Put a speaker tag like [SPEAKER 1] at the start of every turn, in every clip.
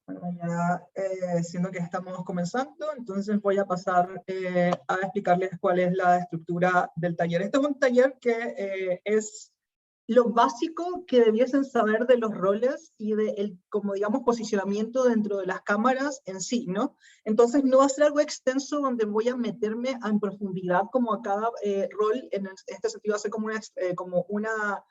[SPEAKER 1] Bueno, ya siendo que estamos comenzando, entonces voy a pasar a explicarles cuál es la estructura del taller. Este es un taller que es lo básico que debiesen saber de los roles y del, como digamos, posicionamiento dentro de las cámaras en sí, ¿no? Entonces no va a ser algo extenso donde voy a meterme en profundidad como a cada rol, en este sentido va a ser como una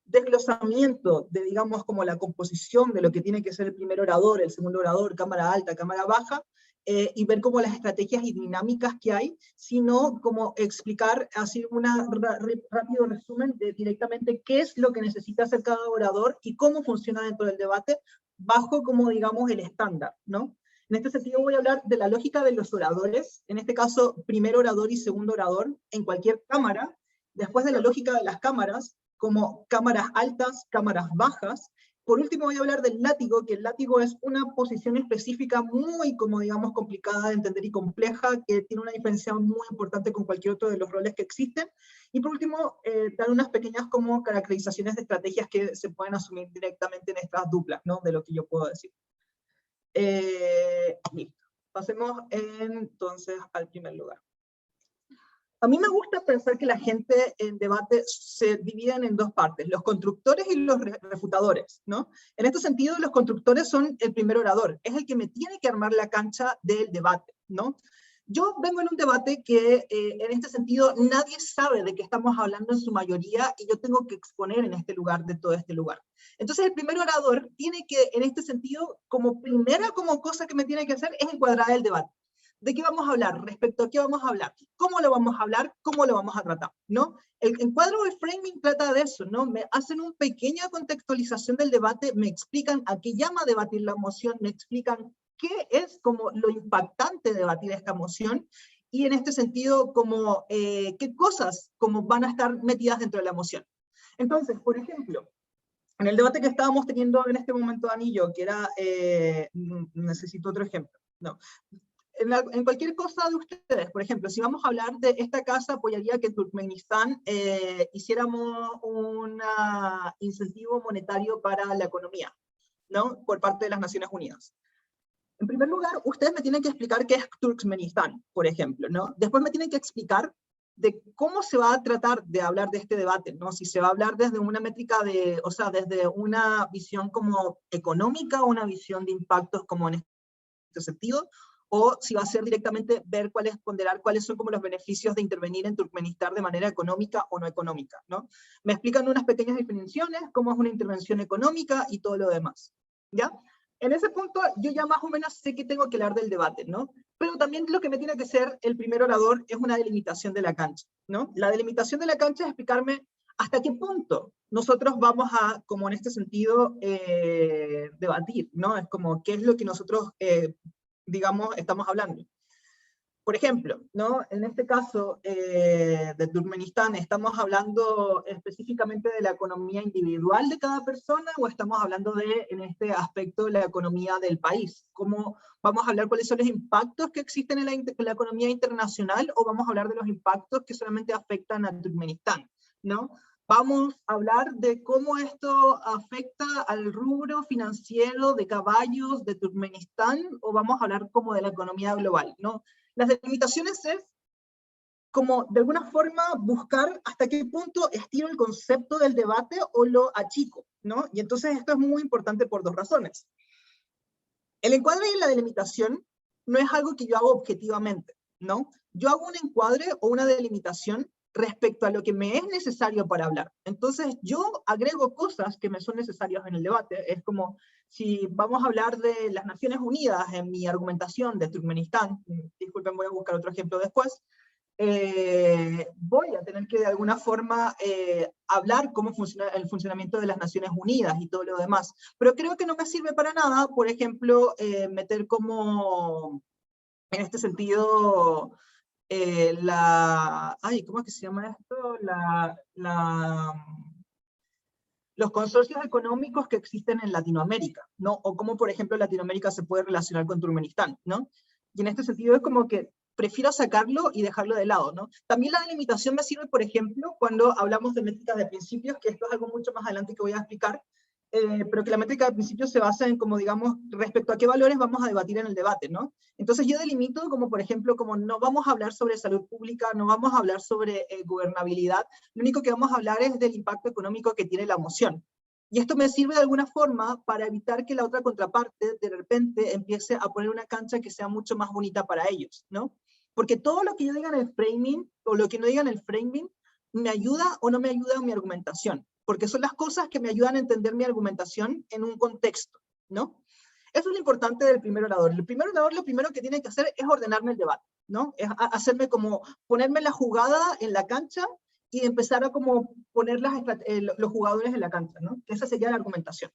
[SPEAKER 1] desglosamiento de, digamos, como la composición de lo que tiene que ser el primer orador, el segundo orador, cámara alta, cámara baja, y ver como las estrategias y dinámicas que hay, sino como explicar, así un rápido resumen de directamente qué es lo que necesita hacer cada orador y cómo funciona dentro del debate, bajo como, digamos, el estándar, ¿no? En este sentido voy a hablar de la lógica de los oradores, en este caso, primer orador y segundo orador, en cualquier cámara, después de la lógica de las cámaras, como cámaras altas, cámaras bajas. Por último voy a hablar del látigo, que el látigo es una posición específica muy, como digamos, complicada de entender y compleja, que tiene una diferencia muy importante con cualquier otro de los roles que existen. Y por último, dar unas pequeñas como caracterizaciones de estrategias que se pueden asumir directamente en estas duplas, ¿no? De lo que yo puedo decir. Listo. Pasemos entonces al primer lugar. A mí me gusta pensar que la gente en debate se dividen en dos partes, los constructores y los refutadores, ¿no? En este sentido, los constructores son el primer orador, es el que me tiene que armar la cancha del debate, ¿no? Yo vengo en un debate que, en este sentido, nadie sabe de qué estamos hablando en su mayoría y yo tengo que exponer en este lugar, de todo este lugar. Entonces, el primer orador tiene que, en este sentido, como primera cosa que me tiene que hacer es encuadrar el debate. ¿De qué vamos a hablar? ¿Respecto a qué vamos a hablar? ¿Cómo lo vamos a hablar? ¿Cómo lo vamos a tratar? ¿No? El encuadro o el framing trata de eso, ¿no? Me hacen una pequeña contextualización del debate, me explican a qué llama debatir la moción, me explican qué es como lo impactante de debatir esta moción, y en este sentido, como qué cosas como van a estar metidas dentro de la moción. Entonces, por ejemplo, en el debate que estábamos teniendo en este momento, Dani y yo, que era, necesito otro ejemplo, no. En cualquier cosa de ustedes, por ejemplo, si vamos a hablar de esta casa, apoyaría que en Turkmenistán hiciéramos un incentivo monetario para la economía, ¿no? Por parte de las Naciones Unidas. En primer lugar, ustedes me tienen que explicar qué es Turkmenistán, por ejemplo, ¿no? Después me tienen que explicar de cómo se va a tratar de hablar de este debate, ¿no? Si se va a hablar desde una métrica de, o sea, desde una visión como económica o una visión de impactos como en este sentido, o si va a ser directamente ver ponderar cuáles son como los beneficios de intervenir en Turkmenistán de manera económica o no económica, ¿no? Me explican unas pequeñas definiciones, cómo es una intervención económica y todo lo demás, ¿ya? En ese punto yo ya más o menos sé que tengo que hablar del debate, ¿no? Pero también lo que me tiene que ser el primer orador es una delimitación de la cancha, ¿no? La delimitación de la cancha es explicarme hasta qué punto nosotros vamos a, como en este sentido, debatir, ¿no? Es como qué es lo que nosotros digamos, estamos hablando. Por ejemplo, ¿no? En este caso de Turkmenistán, ¿estamos hablando específicamente de la economía individual de cada persona o estamos hablando de, en este aspecto, la economía del país? ¿Cómo vamos a hablar cuáles son los impactos que existen en la economía internacional o vamos a hablar de los impactos que solamente afectan a Turkmenistán, ¿no? Vamos a hablar de cómo esto afecta al rubro financiero de caballos de Turkmenistán, o vamos a hablar como de la economía global, ¿no? Las delimitaciones es como de alguna forma buscar hasta qué punto estiro el concepto del debate o lo achico, ¿no? Y entonces esto es muy importante por dos razones. El encuadre y la delimitación no es algo que yo hago objetivamente, ¿no? Yo hago un encuadre o una delimitación respecto a lo que me es necesario para hablar. Entonces yo agrego cosas que me son necesarias en el debate. Es como si vamos a hablar de las Naciones Unidas en mi argumentación de Turkmenistán, disculpen, voy a buscar otro ejemplo después, voy a tener que de alguna forma hablar cómo funciona el funcionamiento de las Naciones Unidas y todo lo demás. Pero creo que no me sirve para nada, por ejemplo, meter como, en este sentido, ¿cómo es que se llama esto? Los consorcios económicos que existen en Latinoamérica, ¿no? O cómo, por ejemplo, Latinoamérica se puede relacionar con Turkmenistán, ¿no? Y en este sentido es como que prefiero sacarlo y dejarlo de lado, ¿no? También la delimitación me sirve, por ejemplo, cuando hablamos de métricas de principios, que esto es algo mucho más adelante que voy a explicar, pero que la métrica de principio se basa en, como digamos, respecto a qué valores vamos a debatir en el debate, ¿no? Entonces yo delimito como, por ejemplo, como no vamos a hablar sobre salud pública, no vamos a hablar sobre gobernabilidad, lo único que vamos a hablar es del impacto económico que tiene la moción. Y esto me sirve de alguna forma para evitar que la otra contraparte de repente empiece a poner una cancha que sea mucho más bonita para ellos, ¿no? Porque todo lo que yo diga en el framing, o lo que no diga en el framing, me ayuda o no me ayuda en mi argumentación, porque son las cosas que me ayudan a entender mi argumentación en un contexto, ¿no? Eso es lo importante del primer orador. El primer orador lo primero que tiene que hacer es ordenarme el debate, ¿no? Es hacerme como, ponerme la jugada en la cancha y empezar a como poner los jugadores en la cancha, ¿no? Esa sería la argumentación.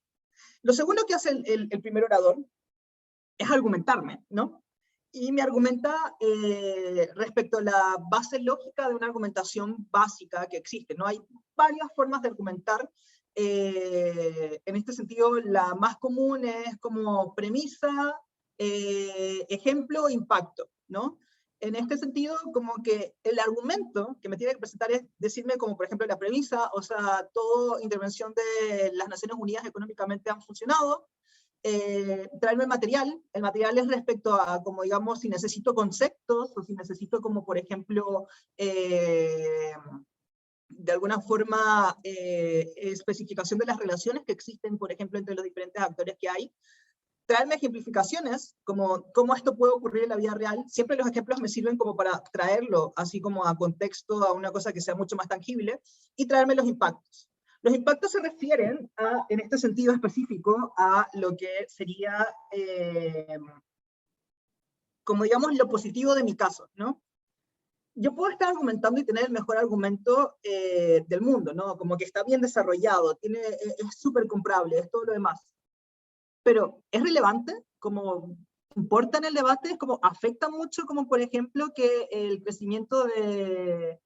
[SPEAKER 1] Lo segundo que hace el primer orador es argumentarme, ¿no? Y me argumenta respecto a la base lógica de una argumentación básica que existe, ¿no? Hay varias formas de argumentar. En este sentido, la más común es como premisa, ejemplo, impacto, ¿no? En este sentido, como que el argumento que me tiene que presentar es decirme como, por ejemplo, la premisa, o sea, toda intervención de las Naciones Unidas económicamente han funcionado, traerme el material es respecto a, como digamos, si necesito conceptos, o si necesito como, por ejemplo, de alguna forma, especificación de las relaciones que existen, por ejemplo, entre los diferentes actores que hay, traerme ejemplificaciones, como cómo esto puede ocurrir en la vida real. Siempre los ejemplos me sirven como para traerlo, así como a contexto, a una cosa que sea mucho más tangible, y traerme los impactos. Los impactos se refieren, en este sentido específico, a lo que sería, como digamos, lo positivo de mi caso, ¿no? Yo puedo estar argumentando y tener el mejor argumento del mundo, ¿no? Como que está bien desarrollado, es súper comprable, es todo lo demás. Pero ¿es relevante? ¿Como importa en el debate? ¿Como afecta mucho? Como por ejemplo que el crecimiento de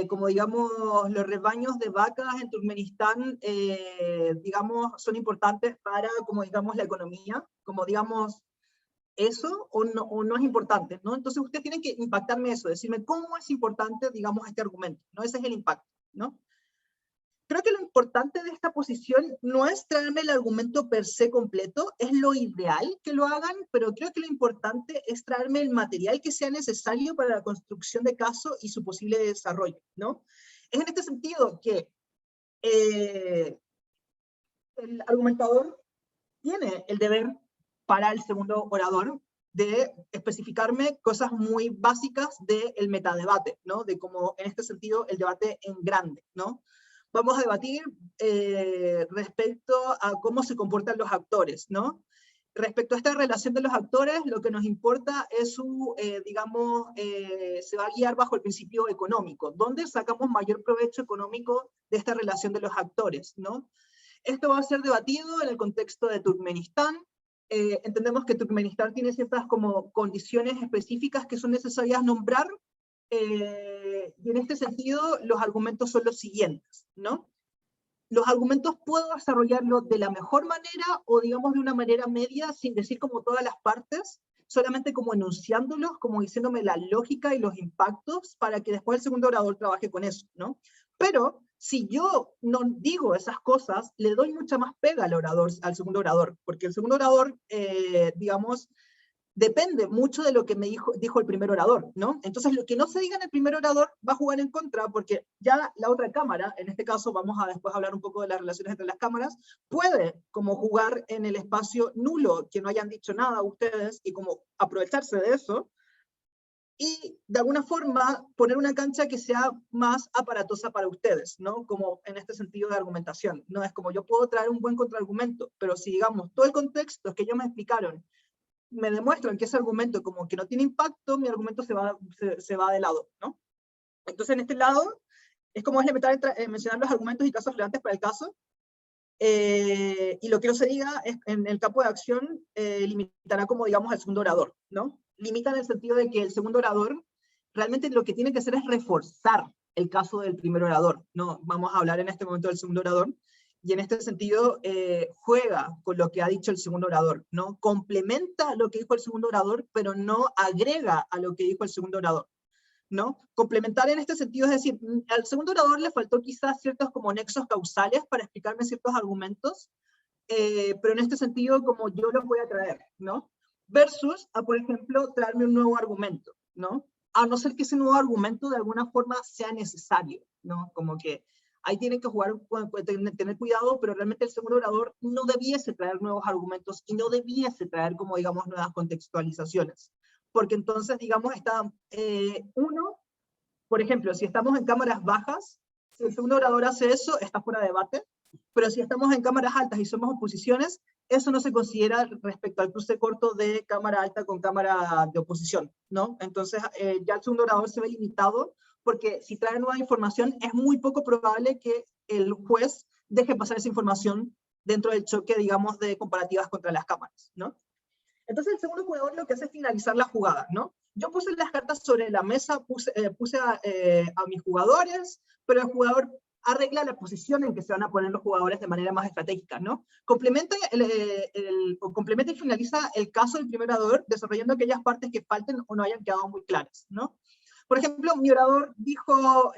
[SPEAKER 1] como digamos, los rebaños de vacas en Turkmenistán, digamos, son importantes para, como digamos, la economía, como digamos, eso o no es importante, ¿no? Entonces usted tiene que impactarme eso, decirme cómo es importante, digamos, este argumento, ¿no? Ese es el impacto, ¿no? Creo que lo importante de esta posición no es traerme el argumento per se completo, es lo ideal que lo hagan, pero creo que lo importante es traerme el material que sea necesario para la construcción de caso y su posible desarrollo, ¿no? Es en este sentido que el argumentador tiene el deber para el segundo orador de especificarme cosas muy básicas del metadebate, ¿no? De cómo, en este sentido, el debate en grande, ¿no? Vamos a debatir respecto a cómo se comportan los actores, ¿no? Respecto a esta relación de los actores, lo que nos importa es su, digamos, se va a guiar bajo el principio económico. ¿Dónde sacamos mayor provecho económico de esta relación de los actores, ¿no? Esto va a ser debatido en el contexto de Turkmenistán. Entendemos que Turkmenistán tiene ciertas como condiciones específicas que son necesarias nombrar, y en este sentido los argumentos son los siguientes, ¿no? Los argumentos puedo desarrollarlos de la mejor manera o digamos de una manera media sin decir como todas las partes, solamente como enunciándolos, como diciéndome la lógica y los impactos para que después el segundo orador trabaje con eso, ¿no? Pero si yo no digo esas cosas, le doy mucha más pega al segundo orador, porque el segundo orador, digamos, depende mucho de lo que me dijo el primer orador, ¿no? Entonces, lo que no se diga en el primer orador va a jugar en contra, porque ya la otra cámara, en este caso vamos a después hablar un poco de las relaciones entre las cámaras, puede como jugar en el espacio nulo, que no hayan dicho nada ustedes, y como aprovecharse de eso, y de alguna forma poner una cancha que sea más aparatosa para ustedes, ¿no? Como en este sentido de argumentación. No es como yo puedo traer un buen contraargumento, pero si digamos todo el contexto que ellos me explicaron me demuestran que ese argumento como que no tiene impacto, mi argumento se va de lado, ¿no? Entonces en este lado es como es limitar mencionar los argumentos y casos relevantes para el caso, y lo que no se diga es, en el campo de acción limitará como digamos al segundo orador, ¿no? Limita en el sentido de que el segundo orador realmente lo que tiene que hacer es reforzar el caso del primer orador, ¿no? Vamos a hablar en este momento del segundo orador, y en este sentido juega con lo que ha dicho el segundo orador, ¿no? Complementa lo que dijo el segundo orador, pero no agrega a lo que dijo el segundo orador. ¿no? Complementar en este sentido es decir, al segundo orador le faltó quizás ciertos como nexos causales para explicarme ciertos argumentos, pero en este sentido como yo los voy a traer, ¿no? Versus a, por ejemplo, traerme un nuevo argumento, ¿no? A no ser que ese nuevo argumento de alguna forma sea necesario, ¿no? Como que ahí tienen que jugar, tener cuidado, pero realmente el segundo orador no debiese traer nuevos argumentos y no debiese traer, como digamos, nuevas contextualizaciones. Porque entonces, digamos, está uno, por ejemplo, si estamos en cámaras bajas, si el segundo orador hace eso, está fuera de debate, pero si estamos en cámaras altas y somos oposiciones, eso no se considera respecto al cruce corto de cámara alta con cámara de oposición, ¿no? Entonces, ya el segundo orador se ve limitado, porque si trae nueva información, es muy poco probable que el juez deje pasar esa información dentro del choque, digamos, de comparativas contra las cámaras, ¿no? Entonces el segundo jugador lo que hace es finalizar la jugada, ¿no? Yo puse las cartas sobre la mesa, puse a mis jugadores, pero el jugador arregla la posición en que se van a poner los jugadores de manera más estratégica, ¿no? Complementa y finaliza el caso del primer orador, desarrollando aquellas partes que falten o no hayan quedado muy claras, ¿no? Por ejemplo, mi orador dijo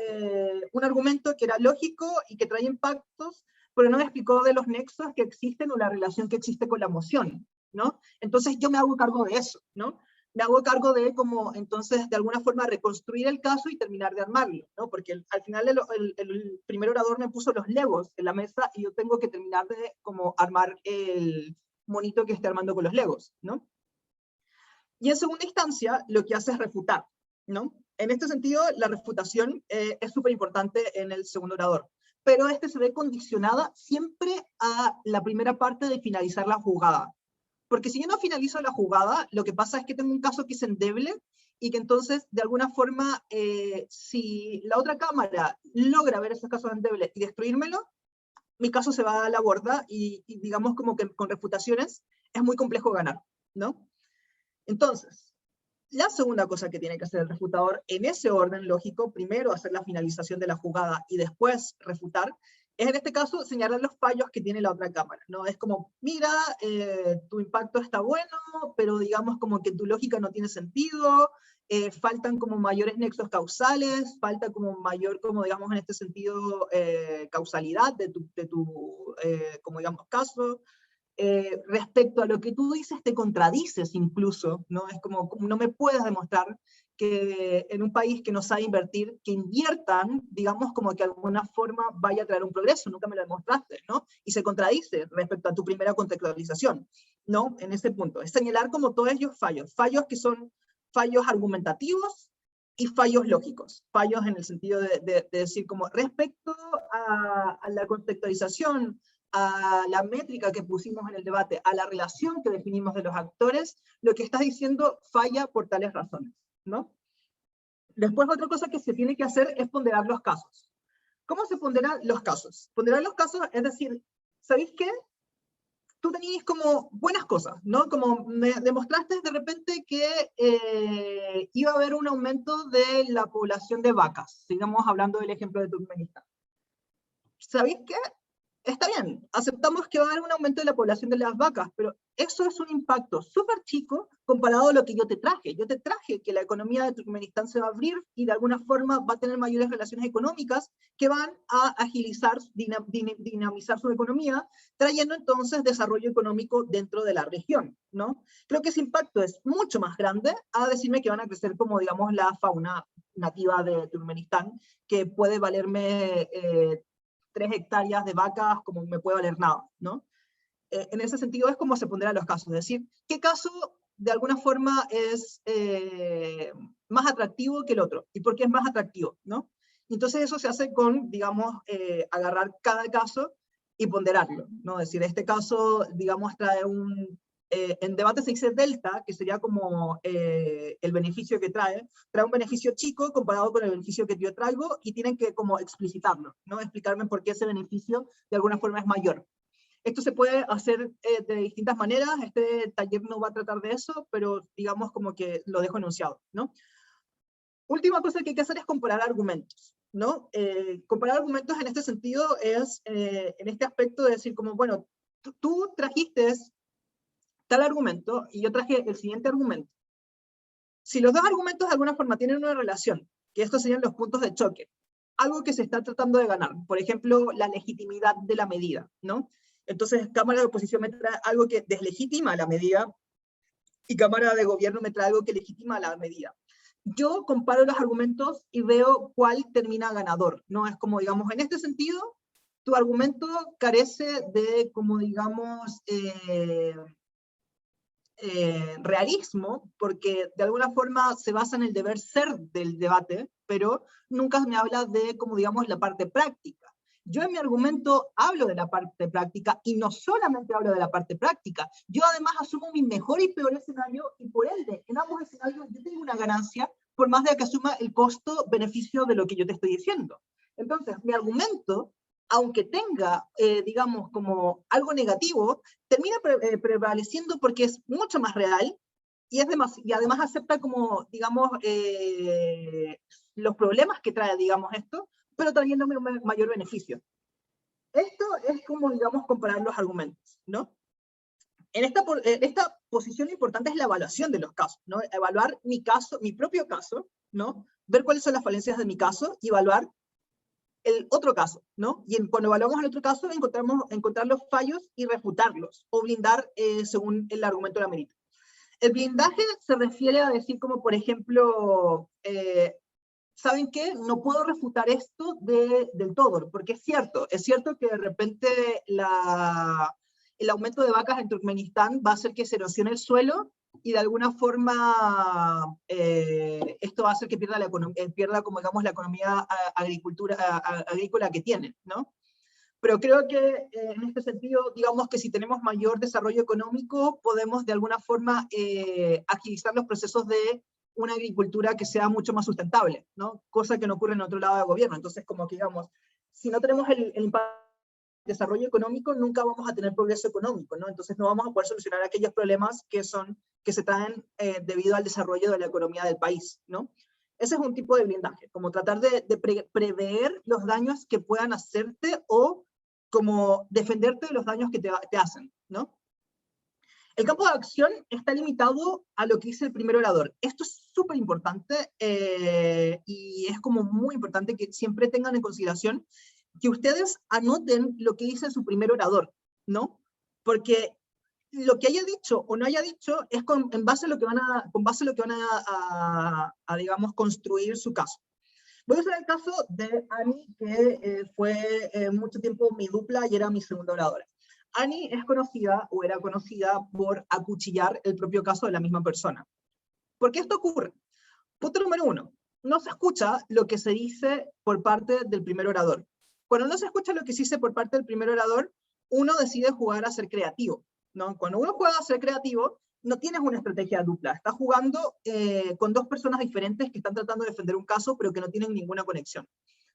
[SPEAKER 1] un argumento que era lógico y que trae impactos, pero no me explicó de los nexos que existen o la relación que existe con la emoción, ¿no? Entonces yo me hago cargo de eso, ¿no? Me hago cargo de cómo, entonces, de alguna forma reconstruir el caso y terminar de armarlo, ¿no? Porque al final el primer orador me puso los legos en la mesa y yo tengo que terminar de como armar el monito que esté armando con los legos, ¿no? Y en segunda instancia, lo que hace es refutar, ¿no? En este sentido, la refutación es súper importante en el segundo orador, pero este se ve condicionada siempre a la primera parte de finalizar la jugada. Porque si yo no finalizo la jugada, lo que pasa es que tengo un caso que es endeble y que entonces, de alguna forma, si la otra cámara logra ver esos casos endebles y destruírmelo, mi caso se va a la borda y digamos como que con refutaciones es muy complejo ganar, ¿no? Entonces, la segunda cosa que tiene que hacer el refutador en ese orden lógico, primero hacer la finalización de la jugada y después refutar, es en este caso señalar los fallos que tiene la otra cámara, ¿no? Es como, mira, tu impacto está bueno, pero digamos como que tu lógica no tiene sentido, faltan como mayores nexos causales, falta como mayor, como digamos en este sentido, causalidad de tu como digamos, caso. Respecto a lo que tú dices te contradices incluso, ¿no? Es como no me puedes demostrar que en un país que no sabe invertir, que inviertan, digamos, como que de alguna forma vaya a traer un progreso, nunca me lo demostraste, ¿no? Y se contradice respecto a tu primera contextualización, ¿no? En ese punto, es señalar como todos ellos fallos que son fallos argumentativos y fallos lógicos, fallos en el sentido de decir como respecto a la contextualización, a la métrica que pusimos en el debate, a la relación que definimos de los actores, lo que estás diciendo falla por tales razones, ¿no? Después otra cosa que se tiene que hacer es ponderar los casos. ¿Cómo se ponderan los casos? Ponderar los casos es decir, ¿sabéis qué? Tú tenías como buenas cosas, ¿no? Como me demostraste de repente que iba a haber un aumento de la población de vacas, sigamos hablando del ejemplo de Turkmenistán. ¿Sabéis qué? Está bien, aceptamos que va a haber un aumento de la población de las vacas, pero eso es un impacto súper chico comparado a lo que yo te traje. Yo te traje que la economía de Turkmenistán se va a abrir y de alguna forma va a tener mayores relaciones económicas que van a agilizar, dinamizar su economía, trayendo entonces desarrollo económico dentro de la región, ¿no? Creo que ese impacto es mucho más grande a decirme que van a crecer como, digamos, la fauna nativa de Turkmenistán, que puede valerme 3 hectáreas de vacas como me puede valer nada, ¿no? En ese sentido es como se pondrán los casos, es decir, ¿qué caso de alguna forma es más atractivo que el otro? ¿Y por qué es más atractivo, no? Entonces eso se hace con, digamos, agarrar cada caso y ponderarlo, ¿no? Es decir, este caso, digamos, trae en debate se dice delta, que sería como el beneficio que trae un beneficio chico comparado con el beneficio que yo traigo y tienen que como explicitarlo, ¿no? Explicarme por qué ese beneficio de alguna forma es mayor. Esto se puede hacer de distintas maneras, este taller no va a tratar de eso, pero digamos como que lo dejo enunciado, ¿no? Última cosa que hay que hacer es comparar argumentos, ¿no? Comparar argumentos en este sentido es, en este aspecto de decir como, bueno, tú trajiste tal argumento y yo traje el siguiente argumento. Si los dos argumentos de alguna forma tienen una relación que estos serían los puntos de choque. Algo que se está tratando de ganar, por ejemplo, la legitimidad de la medida, ¿no? Entonces, Cámara de Oposición me trae algo que deslegitima la medida y Cámara de Gobierno me trae algo que legitima la medida. Yo comparo los argumentos y veo cuál termina ganador, ¿no? Es como, digamos, en este sentido, tu argumento carece de, como digamos, realismo, porque de alguna forma se basa en el deber ser del debate, pero nunca me habla de, como digamos, la parte práctica. Yo en mi argumento hablo de la parte práctica y no solamente hablo de la parte práctica, yo además asumo mi mejor y peor escenario y por ende, en ambos escenarios yo tengo una ganancia por más de que asuma el costo-beneficio de lo que yo te estoy diciendo. Entonces, mi argumento, aunque tenga, digamos, como algo negativo, termina prevaleciendo porque es mucho más real y, y además acepta como, digamos, los problemas que trae, digamos, esto, pero trayéndome un mayor beneficio. Esto es como, digamos, comparar los argumentos, ¿no? En esta posición lo importante es la evaluación de los casos, ¿no? Evaluar mi caso, mi propio caso, ¿no? Ver cuáles son las falencias de mi caso y evaluar el otro caso, ¿no? Y cuando evaluamos el otro caso, encontrar los fallos y refutarlos, o blindar según el argumento de la merita. El blindaje se refiere a decir como, por ejemplo, ¿saben qué? No puedo refutar esto del todo, porque es cierto que de repente el aumento de vacas en Turkmenistán va a hacer que se erosione el suelo, y de alguna forma esto va a hacer que pierda como digamos la economía agrícola que tienen, ¿no? Pero creo que en este sentido, digamos que si tenemos mayor desarrollo económico, podemos de alguna forma agilizar los procesos de una agricultura que sea mucho más sustentable, ¿no? Cosa que no ocurre en otro lado del gobierno. Entonces, como que digamos, si no tenemos el impacto desarrollo económico, nunca vamos a tener progreso económico, ¿no? Entonces no vamos a poder solucionar aquellos problemas que se traen debido al desarrollo de la economía del país, ¿no? Ese es un tipo de blindaje, como tratar de prever los daños que puedan hacerte o como defenderte de los daños que te hacen, ¿no? El campo de acción está limitado a lo que dice el primer orador. Esto es súper importante y es como muy importante que siempre tengan en consideración que ustedes anoten lo que dice su primer orador, ¿no? Porque lo que haya dicho o no haya dicho es con base a lo que van a digamos, construir su caso. Voy a usar el caso de Annie, que fue mucho tiempo mi dupla y era mi segunda oradora. Annie es conocida, o era conocida, por acuchillar el propio caso de la misma persona. ¿Por qué esto ocurre? Punto número 1. No se escucha lo que se dice por parte del primer orador. Cuando no se escucha lo que se dice por parte del primer orador, uno decide jugar a ser creativo, ¿no? Cuando uno juega a ser creativo, no tienes una estrategia dupla. Estás jugando con dos personas diferentes que están tratando de defender un caso, pero que no tienen ninguna conexión.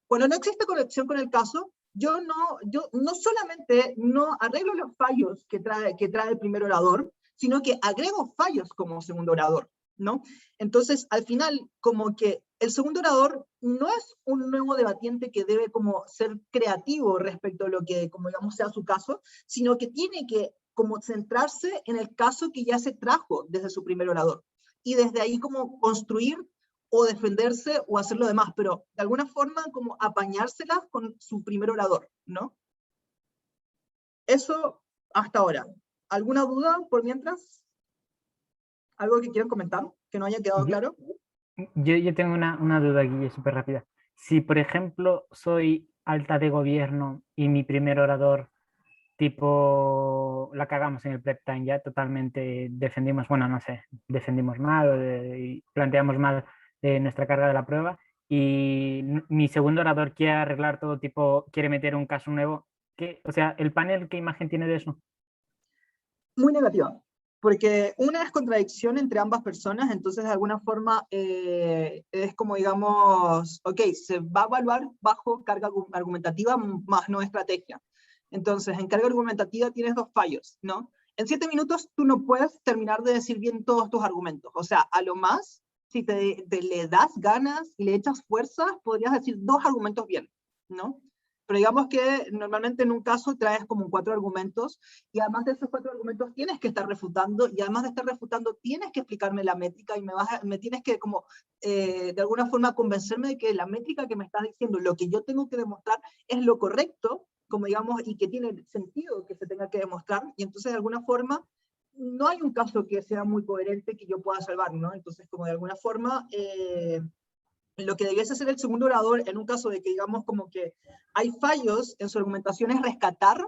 [SPEAKER 1] Cuando no existe conexión con el caso, yo no solamente no arreglo los fallos que trae el primer orador, sino que agrego fallos como segundo orador, ¿no? Entonces, al final, como que el segundo orador no es un nuevo debatiente que debe como ser creativo respecto a lo que, como digamos, sea su caso, sino que tiene que como centrarse en el caso que ya se trajo desde su primer orador. Y desde ahí como construir o defenderse o hacer lo demás, pero de alguna forma como apañárselas con su primer orador, ¿no? Eso hasta ahora. ¿Alguna duda por mientras? ¿Algo que quieran comentar que no haya quedado claro?
[SPEAKER 2] Yo tengo una duda aquí súper rápida. Si, por ejemplo, soy alta de gobierno y mi primer orador, tipo, la cagamos en el prep time ya, totalmente defendimos, bueno, no sé, defendimos mal y planteamos mal nuestra carga de la prueba, y mi segundo orador quiere arreglar todo, tipo, quiere meter un caso nuevo, o sea, ¿el panel qué imagen tiene de eso?
[SPEAKER 1] Muy negativa, porque una es contradicción entre ambas personas, entonces de alguna forma es como digamos, ok, se va a evaluar bajo carga argumentativa más no estrategia. Entonces, en carga argumentativa tienes dos fallos, ¿no? En 7 minutos tú no puedes terminar de decir bien todos tus argumentos, o sea, a lo más, si le das ganas y le echas fuerzas, podrías decir 2 argumentos bien, ¿no? Pero digamos que normalmente en un caso traes como 4 argumentos, y además de esos 4 argumentos tienes que estar refutando, y además de estar refutando tienes que explicarme la métrica, y me tienes que como, de alguna forma convencerme de que la métrica que me estás diciendo, lo que yo tengo que demostrar es lo correcto, como digamos, y que tiene sentido que se tenga que demostrar, y entonces de alguna forma no hay un caso que sea muy coherente que yo pueda salvar, ¿no? Entonces como de alguna forma... lo que debiese hacer el segundo orador en un caso de que digamos como que hay fallos en su argumentación es rescatar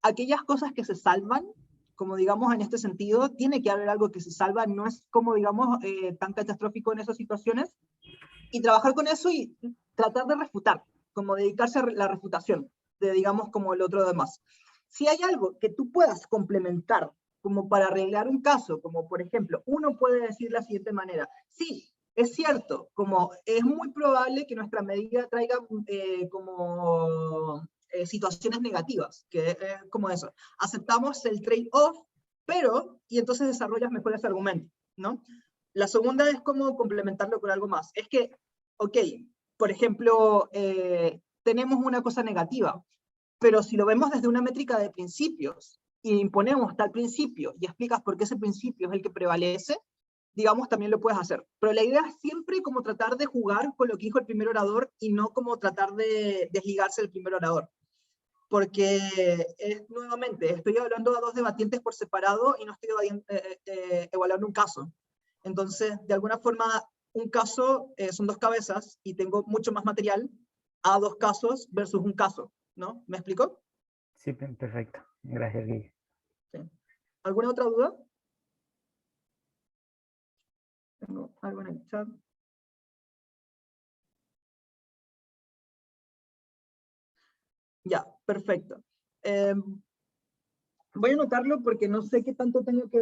[SPEAKER 1] aquellas cosas que se salvan, como digamos en este sentido, tiene que haber algo que se salva, no es como digamos tan catastrófico en esas situaciones, y trabajar con eso y tratar de refutar, como dedicarse a la refutación, de digamos como el otro demás. Si hay algo que tú puedas complementar como para arreglar un caso, como por ejemplo, uno puede decir de la siguiente manera, sí, es cierto, como es muy probable que nuestra medida traiga situaciones negativas, que es como eso. Aceptamos el trade-off, pero, y entonces desarrollas mejores argumentos, ¿no? La segunda es como complementarlo con algo más. Es que, ok, por ejemplo, tenemos una cosa negativa, pero si lo vemos desde una métrica de principios, y imponemos tal principio, y explicas por qué ese principio es el que prevalece, digamos, también lo puedes hacer. Pero la idea es siempre como tratar de jugar con lo que dijo el primer orador y no como tratar de desligarse del primer orador. Porque, nuevamente, estoy hablando a 2 debatientes por separado y no estoy evaluando un caso. Entonces, de alguna forma, un caso son 2 cabezas y tengo mucho más material a 2 casos versus un caso, ¿no? ¿Me explico?
[SPEAKER 2] Sí, perfecto. Gracias, Guille.
[SPEAKER 1] Sí. ¿Alguna otra duda? Tengo algo en el chat. Ya, perfecto. Voy a anotarlo porque no sé qué tanto tengo que,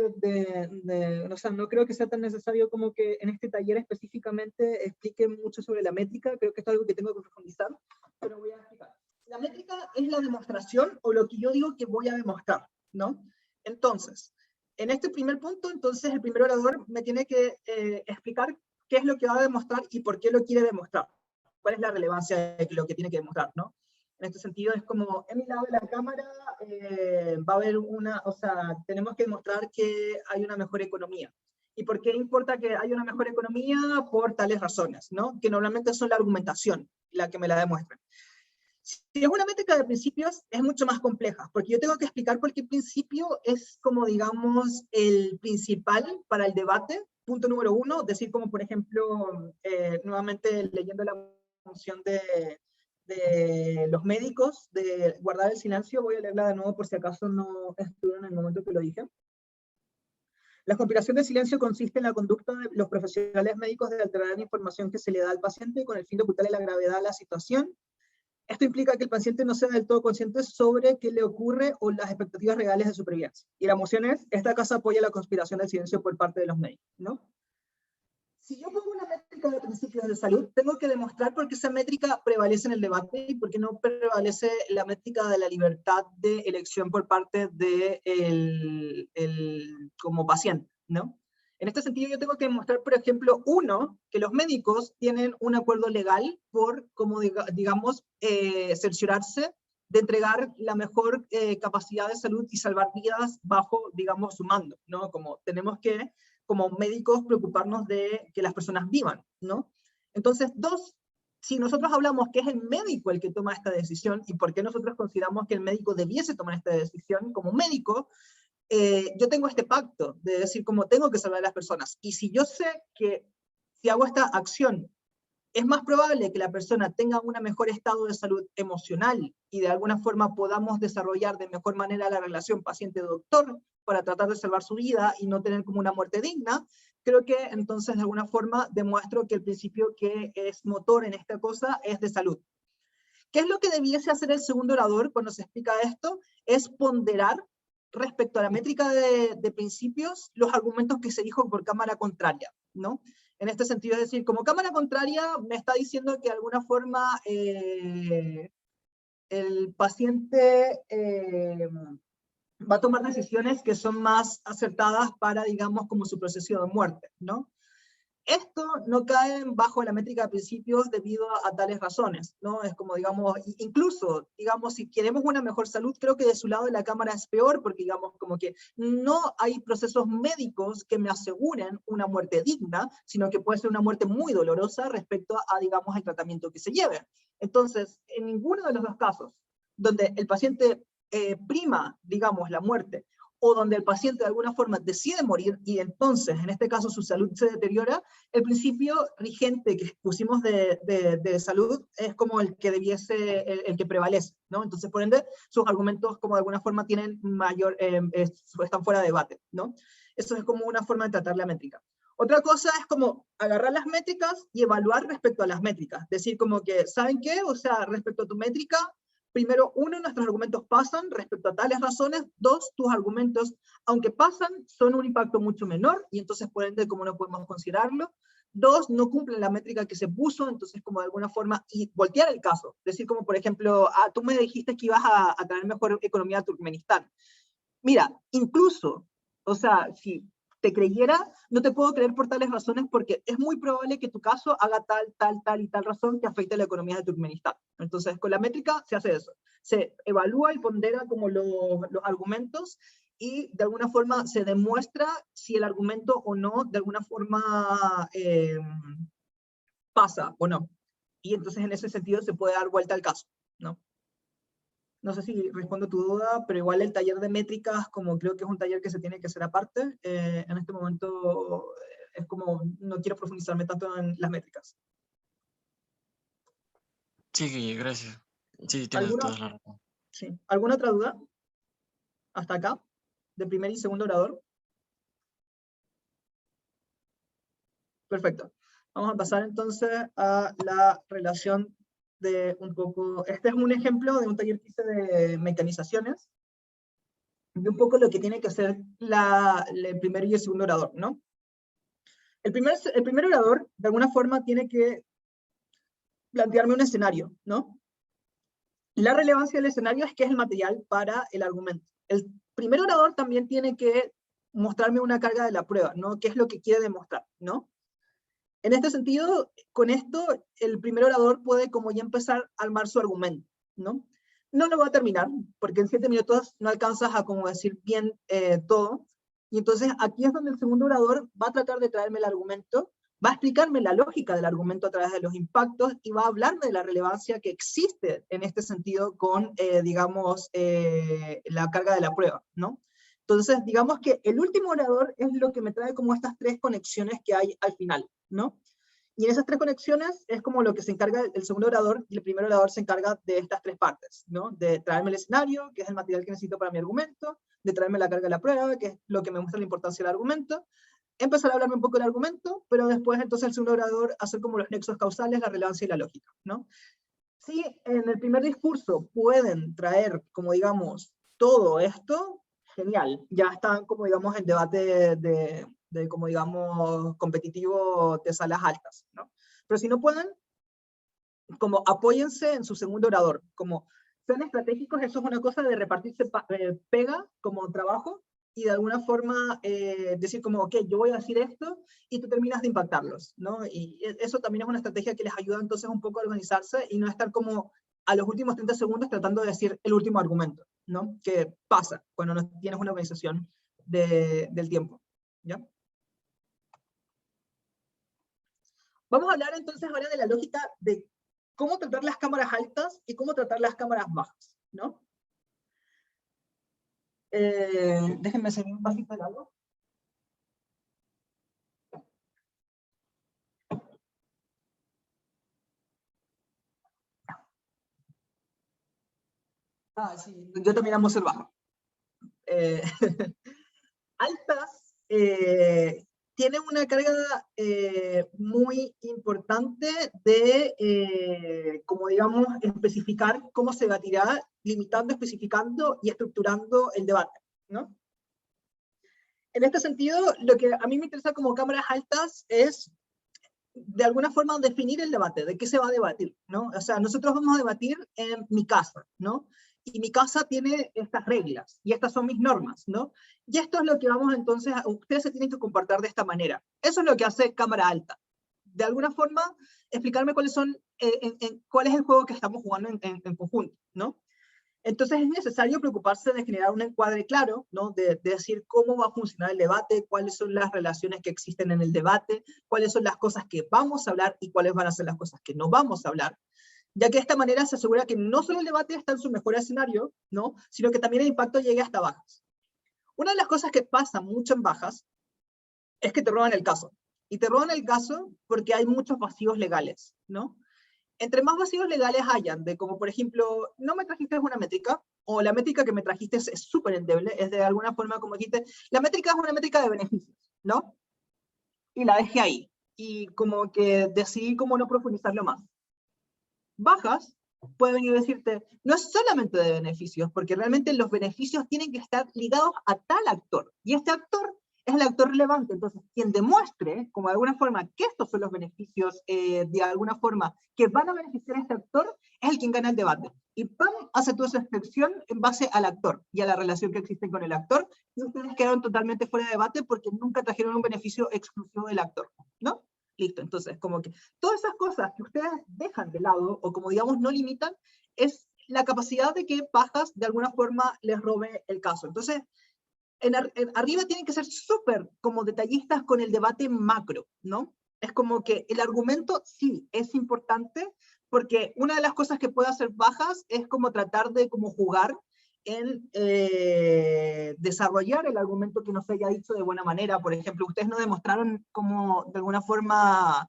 [SPEAKER 1] o sea, no creo que sea tan necesario como que en este taller específicamente explique mucho sobre la métrica, creo que esto es algo que tengo que profundizar, pero voy a explicar. La métrica es la demostración o lo que yo digo que voy a demostrar, ¿no? Entonces, en este primer punto, entonces el primer orador me tiene que explicar qué es lo que va a demostrar y por qué lo quiere demostrar, cuál es la relevancia de lo que tiene que demostrar, ¿no? En este sentido es como, en mi lado de la cámara va a haber o sea, tenemos que demostrar que hay una mejor economía. ¿Y por qué importa que haya una mejor economía? Por tales razones, ¿no? Que normalmente son la argumentación la que me la demuestra. Si es una métrica de principios, es mucho más compleja, porque yo tengo que explicar por qué el principio es como, digamos, el principal para el debate. Punto número 1, decir como, por ejemplo, nuevamente leyendo la función de los médicos, de guardar el silencio, voy a leerla de nuevo por si acaso no estuvieron en el momento que lo dije. La conspiración de silencio consiste en la conducta de los profesionales médicos de alterar la información que se le da al paciente con el fin de ocultarle la gravedad de la situación. Esto implica que el paciente no sea del todo consciente sobre qué le ocurre o las expectativas reales de supervivencia. Y la moción es, esta casa apoya la conspiración del silencio por parte de los médicos, ¿no? Si yo pongo una métrica de principios de salud, tengo que demostrar por qué esa métrica prevalece en el debate y por qué no prevalece la métrica de la libertad de elección por parte de como paciente, ¿no? En este sentido, yo tengo que demostrar, por ejemplo, uno, que los médicos tienen un acuerdo legal por, como digamos, cerciorarse de entregar la mejor capacidad de salud y salvar vidas bajo, digamos, su mando, ¿no? Como tenemos que como médicos preocuparnos de que las personas vivan, ¿no? Entonces, 2, si nosotros hablamos que es el médico el que toma esta decisión y por qué nosotros consideramos que el médico debiese tomar esta decisión como médico, yo tengo este pacto de decir como tengo que salvar a las personas. Y si yo sé que si hago esta acción es más probable que la persona tenga un mejor estado de salud emocional y de alguna forma podamos desarrollar de mejor manera la relación paciente-doctor para tratar de salvar su vida y no tener como una muerte digna, creo que entonces de alguna forma demuestro que el principio que es motor en esta cosa es de salud. ¿Qué es lo que debiese hacer el segundo orador cuando se explica esto? Es ponderar respecto a la métrica de principios los argumentos que se dijo por cámara contraria, ¿no? En este sentido, es decir, como cámara contraria me está diciendo que de alguna forma el paciente va a tomar decisiones que son más acertadas para, digamos, como su proceso de muerte, ¿no? Esto no cae bajo la métrica de principios debido a tales razones, ¿no? Es como, digamos, incluso, digamos, si queremos una mejor salud, creo que de su lado de la cámara es peor, porque, digamos, como que no hay procesos médicos que me aseguren una muerte digna, sino que puede ser una muerte muy dolorosa respecto a, digamos, el tratamiento que se lleve. Entonces, en ninguno de los dos casos, donde el paciente prima, digamos, la muerte, o donde el paciente de alguna forma decide morir y entonces, en este caso, su salud se deteriora, el principio rigente que pusimos de salud es como el que debiese, el que prevalece, ¿no? Entonces, por ende, sus argumentos como de alguna forma tienen mayor, están fuera de debate, ¿no? Eso es como una forma de tratar la métrica. Otra cosa es como agarrar las métricas y evaluar respecto a las métricas. Decir como que, ¿saben qué? O sea, respecto a tu métrica, primero, uno, nuestros argumentos pasan respecto a tales razones. Dos, tus argumentos, aunque pasan, son un impacto mucho menor, y entonces, por ende, como no podemos considerarlo. Dos, no cumplen la métrica que se puso, entonces, como de alguna forma, y voltear el caso. Decir como, por ejemplo, tú me dijiste que ibas a traer mejor economía a Turkmenistán. Mira, incluso, o sea, si te creyera, no te puedo creer por tales razones porque es muy probable que tu caso haga tal y tal razón que afecte a la economía de Turkmenistán. Entonces, con la métrica se hace eso. Se evalúa y pondera como los argumentos y de alguna forma se demuestra si el argumento o no, de alguna forma pasa o no. Y entonces en ese sentido se puede dar vuelta al caso, ¿no? No sé si respondo tu duda, pero igual el taller de métricas, como creo que es un taller que se tiene que hacer aparte, en este momento es como, no quiero profundizarme tanto en las métricas.
[SPEAKER 3] Sí, gracias. Sí, tienes
[SPEAKER 1] ¿Alguna,
[SPEAKER 3] toda la razón.
[SPEAKER 1] sí, ¿alguna otra duda? Hasta acá, de primer y segundo orador. Perfecto. Vamos a pasar entonces a la relación de un poco, este es un ejemplo de un taller que hice de mecanizaciones, de un poco lo que tiene que hacer el primer y el segundo orador, ¿no? El primer orador, de alguna forma, tiene que plantearme un escenario, ¿no? La relevancia del escenario es que es el material para el argumento. El primer orador también tiene que mostrarme una carga de la prueba, ¿no? ¿Qué es lo que quiere demostrar, ¿no? En este sentido, con esto, el primer orador puede como ya empezar a armar su argumento, ¿no? No lo va a terminar, porque en 7 minutos no alcanzas a como decir bien todo. Y entonces aquí es donde el segundo orador va a tratar de traerme el argumento, va a explicarme la lógica del argumento a través de los impactos y va a hablarme de la relevancia que existe en este sentido con, digamos, la carga de la prueba, ¿no? Entonces, digamos que el último orador es lo que me trae como estas 3 conexiones que hay al final, ¿no? Y en esas 3 conexiones es como lo que se encarga el segundo orador, y el primer orador se encarga de estas 3 partes, ¿no? De traerme el escenario, que es el material que necesito para mi argumento, de traerme la carga de la prueba, que es lo que me muestra la importancia del argumento, empezar a hablarme un poco del argumento, pero después entonces el segundo orador hacer como los nexos causales, la relevancia y la lógica, ¿no? Si en el primer discurso pueden traer, como digamos, todo esto, genial, ya están como digamos en debate de como digamos competitivo de salas altas, ¿no? Pero si no pueden, como apóyense en su segundo orador, como sean estratégicos, eso es una cosa de repartirse pega como trabajo, y de alguna forma decir como, ok, yo voy a decir esto, y tú terminas de impactarlos, ¿no? Y eso también es una estrategia que les ayuda entonces un poco a organizarse, y no estar como a los últimos 30 segundos tratando de decir el último argumento, ¿no? Que pasa cuando no tienes una organización del tiempo, ¿ya? Vamos a hablar entonces ahora de la lógica de cómo tratar las cámaras altas y cómo tratar las cámaras bajas, ¿no? Déjenme servir un vasito de agua. Sí, yo también amo ser bajo. Altas tienen una carga muy importante de, como digamos, especificar cómo se batirá, limitando, especificando y estructurando el debate, ¿no? En este sentido, lo que a mí me interesa como cámaras altas es, de alguna forma, definir el debate, de qué se va a debatir, ¿no? O sea, nosotros vamos a debatir en mi casa, ¿no? y mi casa tiene estas reglas, y estas son mis normas, ¿no? Y esto es lo que vamos entonces, ustedes se tienen que comportar de esta manera. Eso es lo que hace cámara alta. De alguna forma, explicarme cuáles son, cuál es el juego que estamos jugando en conjunto, ¿no? Entonces es necesario preocuparse de generar un encuadre claro, ¿no? De decir cómo va a funcionar el debate, cuáles son las relaciones que existen en el debate, cuáles son las cosas que vamos a hablar y cuáles van a ser las cosas que no vamos a hablar, ya que de esta manera se asegura que no solo el debate está en su mejor escenario, ¿no? Sino que también el impacto llegue hasta bajas. Una de las cosas que pasa mucho en bajas es que te roban el caso. Y te roban el caso porque hay muchos vacíos legales, ¿no? Entre más vacíos legales hayan, de como por ejemplo, no me trajiste una métrica, o la métrica que me trajiste es súper endeble, es de alguna forma como dijiste, la métrica es una métrica de beneficios, ¿no? Y la dejé ahí, y como que decidí como no profundizarlo más. Bajas, puede venir a decirte, no es solamente de beneficios, porque realmente los beneficios tienen que estar ligados a tal actor, y este actor es el actor relevante. Entonces, quien demuestre, como de alguna forma, que estos son los beneficios, de alguna forma, que van a beneficiar a este actor, es el quien gana el debate. Y ¡pam! Hace toda esa excepción en base al actor y a la relación que existe con el actor, y ustedes quedaron totalmente fuera de debate porque nunca trajeron un beneficio exclusivo del actor, ¿no? Listo, entonces, como que todas esas cosas que ustedes dejan de lado, o como digamos no limitan, es la capacidad de que Bajas de alguna forma les robe el caso. Entonces, arriba tienen que ser súper como detallistas con el debate macro, ¿no? Es como que el argumento sí es importante, porque una de las cosas que puede hacer Bajas es como tratar de como jugar en desarrollar el argumento que no se haya dicho de buena manera. Por ejemplo, ustedes no demostraron como de alguna forma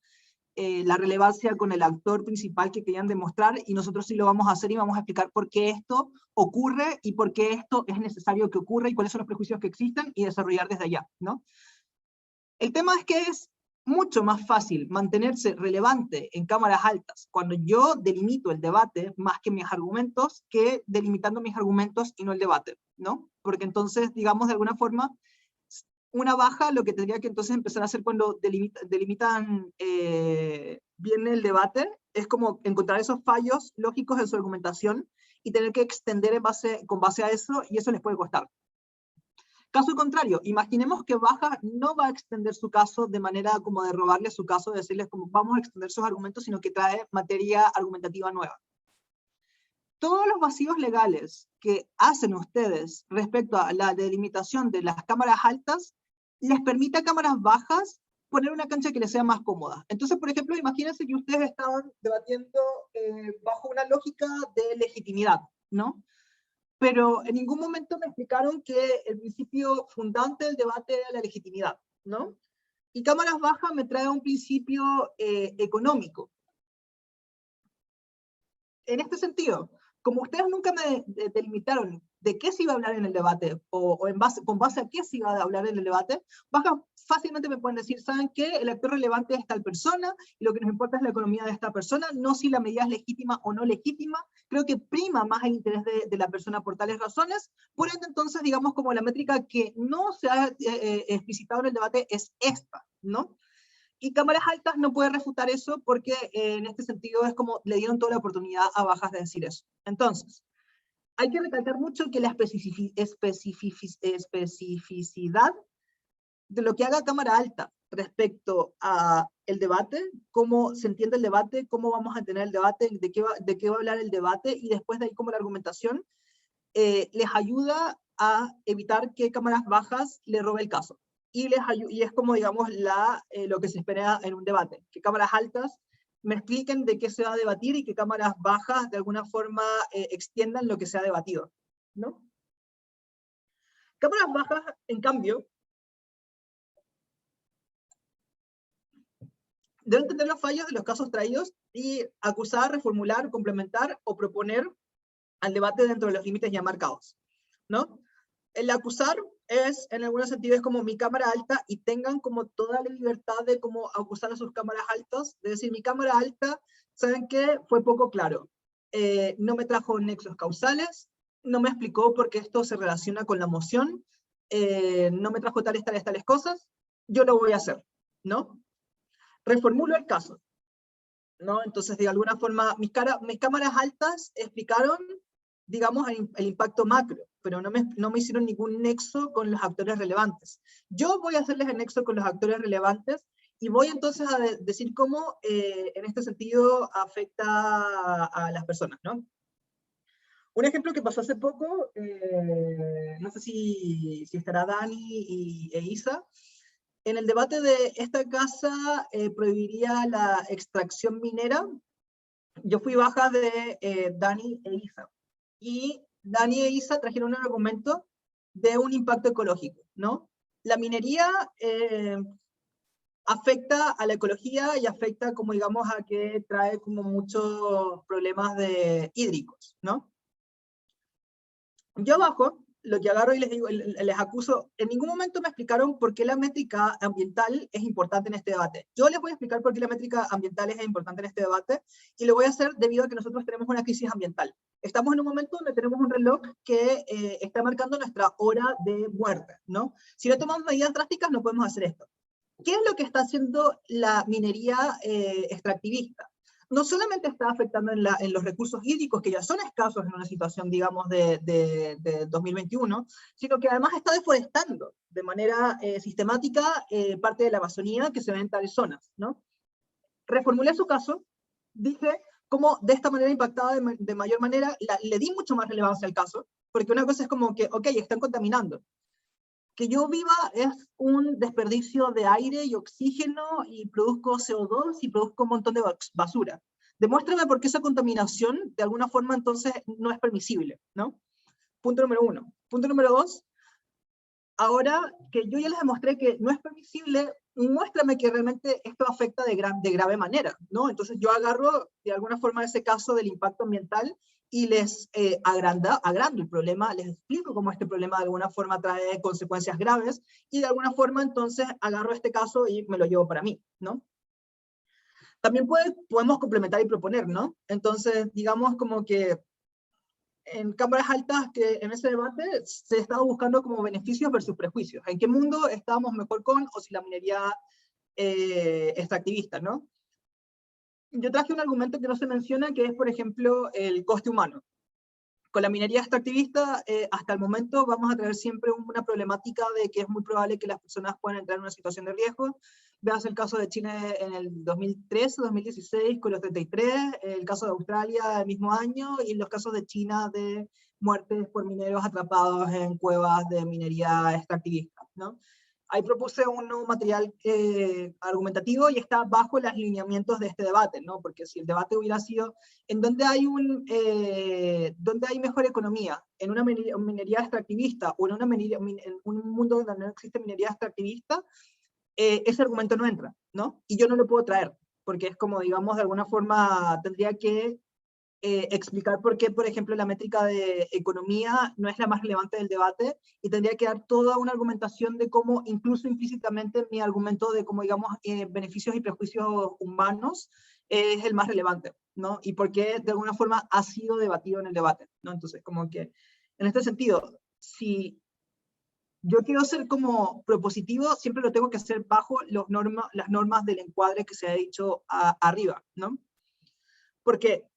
[SPEAKER 1] la relevancia con el actor principal que querían demostrar, y nosotros sí lo vamos a hacer y vamos a explicar por qué esto ocurre y por qué esto es necesario que ocurra y cuáles son los prejuicios que existen y desarrollar desde allá, ¿no? El tema es que es mucho más fácil mantenerse relevante en cámaras altas cuando yo delimito el debate más que mis argumentos, que delimitando mis argumentos y no el debate, ¿no? Porque entonces, digamos, de alguna forma, una baja lo que tendría que entonces empezar a hacer cuando delimitan bien el debate es como encontrar esos fallos lógicos en su argumentación y tener que extender con base a eso, y eso les puede costar. Caso contrario, imaginemos que Baja no va a extender su caso de manera como de robarle su caso, de decirles como vamos a extender sus argumentos, sino que trae materia argumentativa nueva. Todos los vacíos legales que hacen ustedes respecto a la delimitación de las cámaras altas les permite a cámaras bajas poner una cancha que les sea más cómoda. Entonces, por ejemplo, imagínense que ustedes estaban debatiendo bajo una lógica de legitimidad, ¿no? Pero en ningún momento me explicaron que el principio fundante del debate era la legitimidad, ¿no? Y cámaras bajas me trae un principio económico. En este sentido, como ustedes nunca me delimitaron de qué se iba a hablar en el debate, o con base a qué se iba a hablar en el debate, Bajas fácilmente me pueden decir, ¿saben qué? El actor relevante es tal persona, y lo que nos importa es la economía de esta persona, no si la medida es legítima o no legítima. Creo que prima más el interés de la persona por tales razones. Por ende, entonces, digamos, como la métrica que no se ha explicitado en el debate es esta, ¿no? Y cámaras altas no puede refutar eso porque en este sentido es como le dieron toda la oportunidad a Bajas de decir eso. Entonces, hay que recalcar mucho que la especificidad de lo que haga cámara alta respecto a el debate, cómo se entiende el debate, cómo vamos a tener el debate, de qué va a hablar el debate, y después de ahí como la argumentación, les ayuda a evitar que cámaras bajas le robe el caso. Y es como, digamos, lo que se espera en un debate, que cámaras altas me expliquen de qué se va a debatir y que cámaras bajas de alguna forma extiendan lo que se ha debatido, ¿no? Cámaras bajas, en cambio, deben tener los fallos de los casos traídos y acusar, reformular, complementar o proponer al debate dentro de los límites ya marcados, ¿no? El acusar es, en algún sentido, es como mi cámara alta, y tengan como toda la libertad de como acusar a sus cámaras altas, de decir, mi cámara alta, ¿saben qué? Fue poco claro. No me trajo nexos causales, no me explicó por qué esto se relaciona con la moción, no me trajo tales cosas, yo lo voy a hacer, ¿no? Reformulo el caso, ¿no? Entonces, de alguna forma, mis cámaras altas explicaron digamos, el impacto macro, pero no me hicieron ningún nexo con los actores relevantes. Yo voy a hacerles el nexo con los actores relevantes y voy entonces a decir cómo en este sentido afecta a las personas, ¿no? Un ejemplo que pasó hace poco, no sé si estará Dani e Isa, en el debate de esta casa prohibiría la extracción minera. Yo fui baja de Dani e Isa. Y Dani e Isa trajeron un argumento de un impacto ecológico, ¿no? La minería afecta a la ecología y afecta, como digamos, a que trae como muchos problemas hídricos, ¿no? Yo abajo, lo que agarro y les digo, les acuso, en ningún momento me explicaron por qué la métrica ambiental es importante en este debate. Yo les voy a explicar por qué la métrica ambiental es importante en este debate, y lo voy a hacer debido a que nosotros tenemos una crisis ambiental. Estamos en un momento donde tenemos un reloj que está marcando nuestra hora de muerte, ¿no? Si no tomamos medidas drásticas, no podemos hacer esto. ¿Qué es lo que está haciendo la minería extractivista? No solamente está afectando en los recursos hídricos, que ya son escasos en una situación, digamos, de 2021, sino que además está deforestando de manera sistemática parte de la Amazonía que se ve en tales zonas, ¿no? Reformulé su caso, dije cómo de esta manera impactaba de mayor manera, le di mucho más relevancia al caso, porque una cosa es como que, ok, están contaminando. Que yo viva es un desperdicio de aire y oxígeno y produzco CO2 y produzco un montón de basura. Demuéstrame por qué esa contaminación de alguna forma entonces no es permisible, ¿no? Punto número 1. Punto número 2. Ahora que yo ya les demostré que no es permisible, muéstrame que realmente esto afecta de grave manera, ¿no? Entonces yo agarro de alguna forma ese caso del impacto ambiental y les agrando el problema, les explico cómo este problema de alguna forma trae consecuencias graves, y de alguna forma entonces agarro este caso y me lo llevo para mí, ¿no? También podemos complementar y proponer, ¿no? Entonces, digamos como que en cámaras altas, que en ese debate se estaba buscando como beneficios versus prejuicios. ¿En qué mundo estábamos mejor con o sin la minería extractivista, ¿no? Yo traje un argumento que no se menciona, que es, por ejemplo, el coste humano. Con la minería extractivista, hasta el momento vamos a tener siempre una problemática de que es muy probable que las personas puedan entrar en una situación de riesgo. Veas el caso de China en el 2013, 2016 con los 33, el caso de Australia el mismo año, y los casos de China de muertes por mineros atrapados en cuevas de minería extractivista, ¿no? Ahí propuse un nuevo material argumentativo y está bajo los lineamientos de este debate, ¿no? Porque si el debate hubiera sido en donde hay mejor economía, en una minería extractivista o en un mundo donde no existe minería extractivista, ese argumento no entra, ¿no? Y yo no lo puedo traer, porque es como, digamos, de alguna forma tendría que explicar por qué, por ejemplo, la métrica de economía no es la más relevante del debate, y tendría que dar toda una argumentación de cómo, incluso implícitamente, mi argumento de cómo, digamos, beneficios y prejuicios humanos es el más relevante, ¿no? Y por qué, de alguna forma, ha sido debatido en el debate, ¿no? Entonces, como que, en este sentido, si yo quiero ser como propositivo, siempre lo tengo que hacer bajo las normas del encuadre que se ha dicho arriba, ¿no? Porque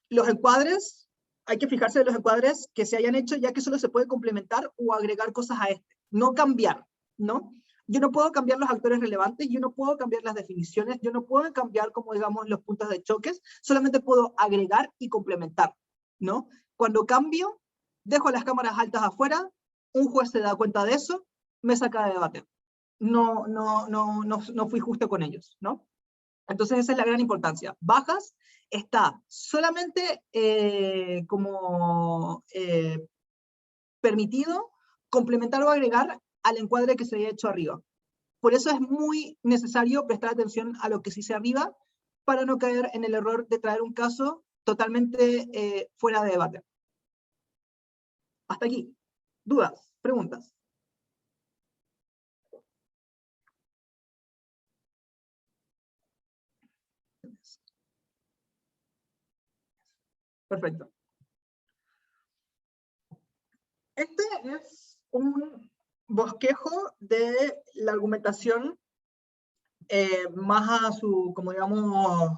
[SPEAKER 1] los encuadres, hay que fijarse en los encuadres que se hayan hecho, ya que solo se puede complementar o agregar cosas a este, no cambiar, ¿no? Yo no puedo cambiar los actores relevantes, yo no puedo cambiar las definiciones, yo no puedo cambiar, como digamos, los puntos de choques, solamente puedo agregar y complementar, ¿no? Cuando cambio, dejo las cámaras altas afuera, un juez se da cuenta de eso, me saca de debate. No fui justo con ellos, ¿no? Entonces esa es la gran importancia. Bajas está solamente como permitido complementar o agregar al encuadre que se haya hecho arriba. Por eso es muy necesario prestar atención a lo que se dice arriba, para no caer en el error de traer un caso totalmente fuera de debate. Hasta aquí. ¿Dudas? ¿Preguntas? Perfecto. Este es un bosquejo de la argumentación más a su, como digamos,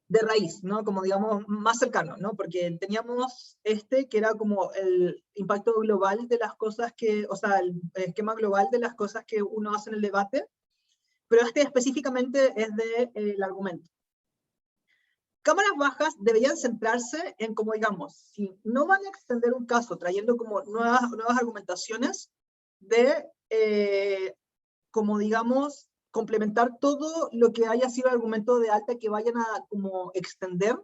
[SPEAKER 1] de raíz, ¿no? Como digamos, más cercano, ¿no? Porque teníamos que era como el impacto global de las cosas que, o sea, el esquema global de las cosas que uno hace en el debate, pero específicamente es del argumento. Cámaras bajas deberían centrarse en, como digamos, si no van a extender un caso trayendo como nuevas argumentaciones de, como digamos, complementar todo lo que haya sido argumento de alta que vayan a como extender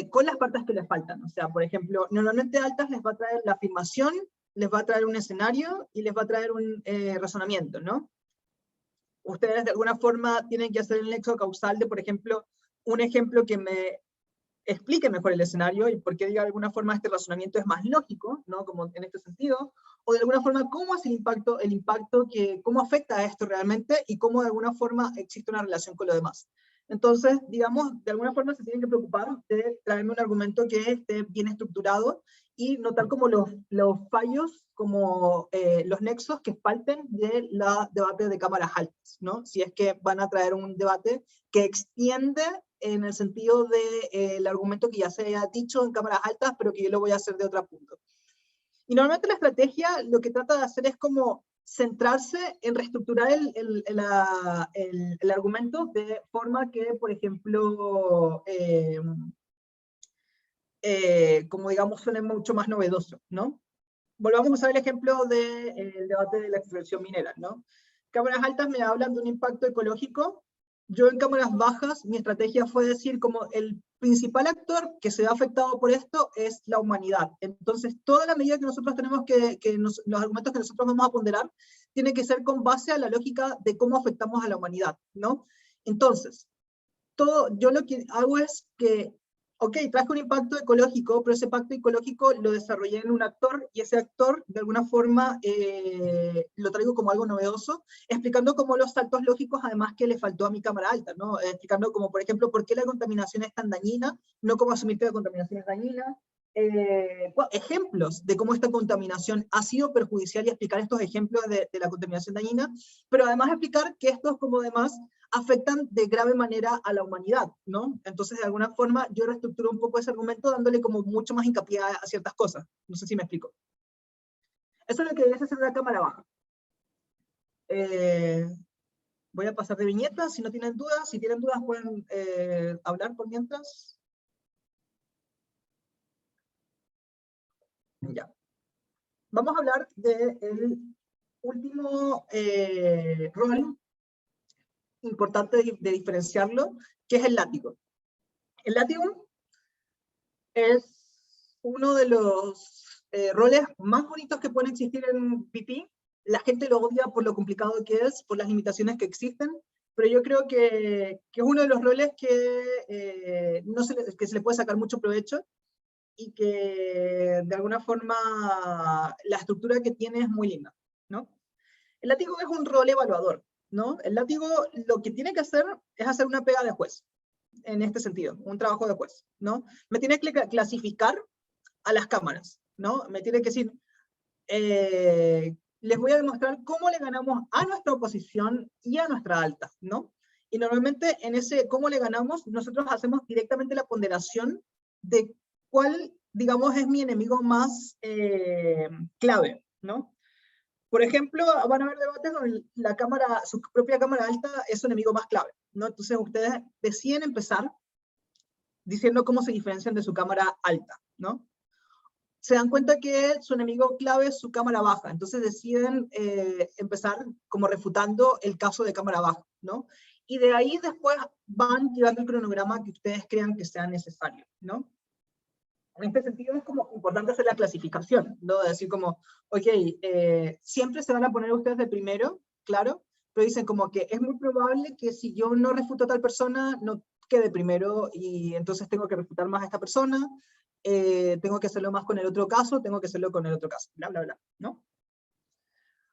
[SPEAKER 1] con las partes que les faltan. O sea, por ejemplo, normalmente altas les va a traer la afirmación, les va a traer un escenario y les va a traer un razonamiento, ¿no? Ustedes de alguna forma tienen que hacer el nexo causal de, por ejemplo, un ejemplo que me explique mejor el escenario y por qué de alguna forma este razonamiento es más lógico, ¿no? Como en este sentido, o de alguna forma cómo es el impacto que, cómo afecta a esto realmente y cómo de alguna forma existe una relación con lo demás. Entonces, digamos, de alguna forma se tienen que preocupar de traerme un argumento que esté bien estructurado y notar como los fallos, como los nexos que falten de la debate de cámaras altas, ¿no? Si es que van a traer un debate que extiende en el sentido del argumento que ya se haya dicho en cámaras altas, pero que yo lo voy a hacer de otro punto. Y normalmente la estrategia lo que trata de hacer es como centrarse en reestructurar el argumento de forma que, por ejemplo, como digamos, suene mucho más novedoso, ¿no? Volvamos a usar el ejemplo del debate de la extracción minera, ¿no? Cámaras altas me hablan de un impacto ecológico. Yo en cámaras bajas, mi estrategia fue decir como el principal actor que se ve afectado por esto es la humanidad. Entonces, toda la medida que nosotros tenemos los argumentos que nosotros vamos a ponderar, tiene que ser con base a la lógica de cómo afectamos a la humanidad, ¿no? Entonces, yo lo que hago es que, ok, traje un impacto ecológico, pero ese impacto ecológico lo desarrollé en un actor, y ese actor, de alguna forma, lo traigo como algo novedoso, explicando como los saltos lógicos, además, que le faltó a mi cámara alta, ¿no? Explicando como, por ejemplo, por qué la contaminación es tan dañina, no cómo asumir que la contaminación es dañina, ejemplos de cómo esta contaminación ha sido perjudicial y explicar estos ejemplos de la contaminación dañina, pero además explicar que estos, como demás, afectan de grave manera a la humanidad, ¿no? Entonces, de alguna forma, yo reestructuro un poco ese argumento dándole como mucho más hincapié a ciertas cosas. No sé si me explico. Eso es lo que debería hacer una cámara baja. Voy a pasar de viñetas, si no tienen dudas. Si tienen dudas, pueden hablar por mientras. Ya. Vamos a hablar del último rol importante de diferenciarlo, que es el látigo. El látigo es uno de los roles más bonitos que pueden existir en PP. La gente lo odia por lo complicado que es, por las limitaciones que existen, pero yo creo que es uno de los roles que se le puede sacar mucho provecho y que de alguna forma la estructura que tiene es muy linda, ¿no? El látigo es un rol evaluador, ¿no? El látigo lo que tiene que hacer es hacer una pega de juez, en este sentido, un trabajo de juez, ¿no? Me tiene que clasificar a las cámaras, ¿no? Me tiene que decir, les voy a demostrar cómo le ganamos a nuestra oposición y a nuestra alta, ¿no? Y normalmente en ese cómo le ganamos, nosotros hacemos directamente la ponderación de cuál, digamos, es mi enemigo más clave, ¿no? Por ejemplo, van a haber debates donde su propia cámara alta es su enemigo más clave, ¿no? Entonces ustedes deciden empezar diciendo cómo se diferencian de su cámara alta, ¿no? Se dan cuenta que su enemigo clave es su cámara baja, entonces deciden empezar como refutando el caso de cámara baja, ¿no? Y de ahí después van llevando el cronograma que ustedes crean que sea necesario, ¿no? En este sentido es como importante hacer la clasificación, ¿no? De decir como, ok, siempre se van a poner ustedes de primero, claro, pero dicen como que es muy probable que si yo no refuto a tal persona, no quede primero, y entonces tengo que refutar más a esta persona, tengo que hacerlo más con el otro caso, tengo que hacerlo con el otro caso, bla, bla, bla, ¿no?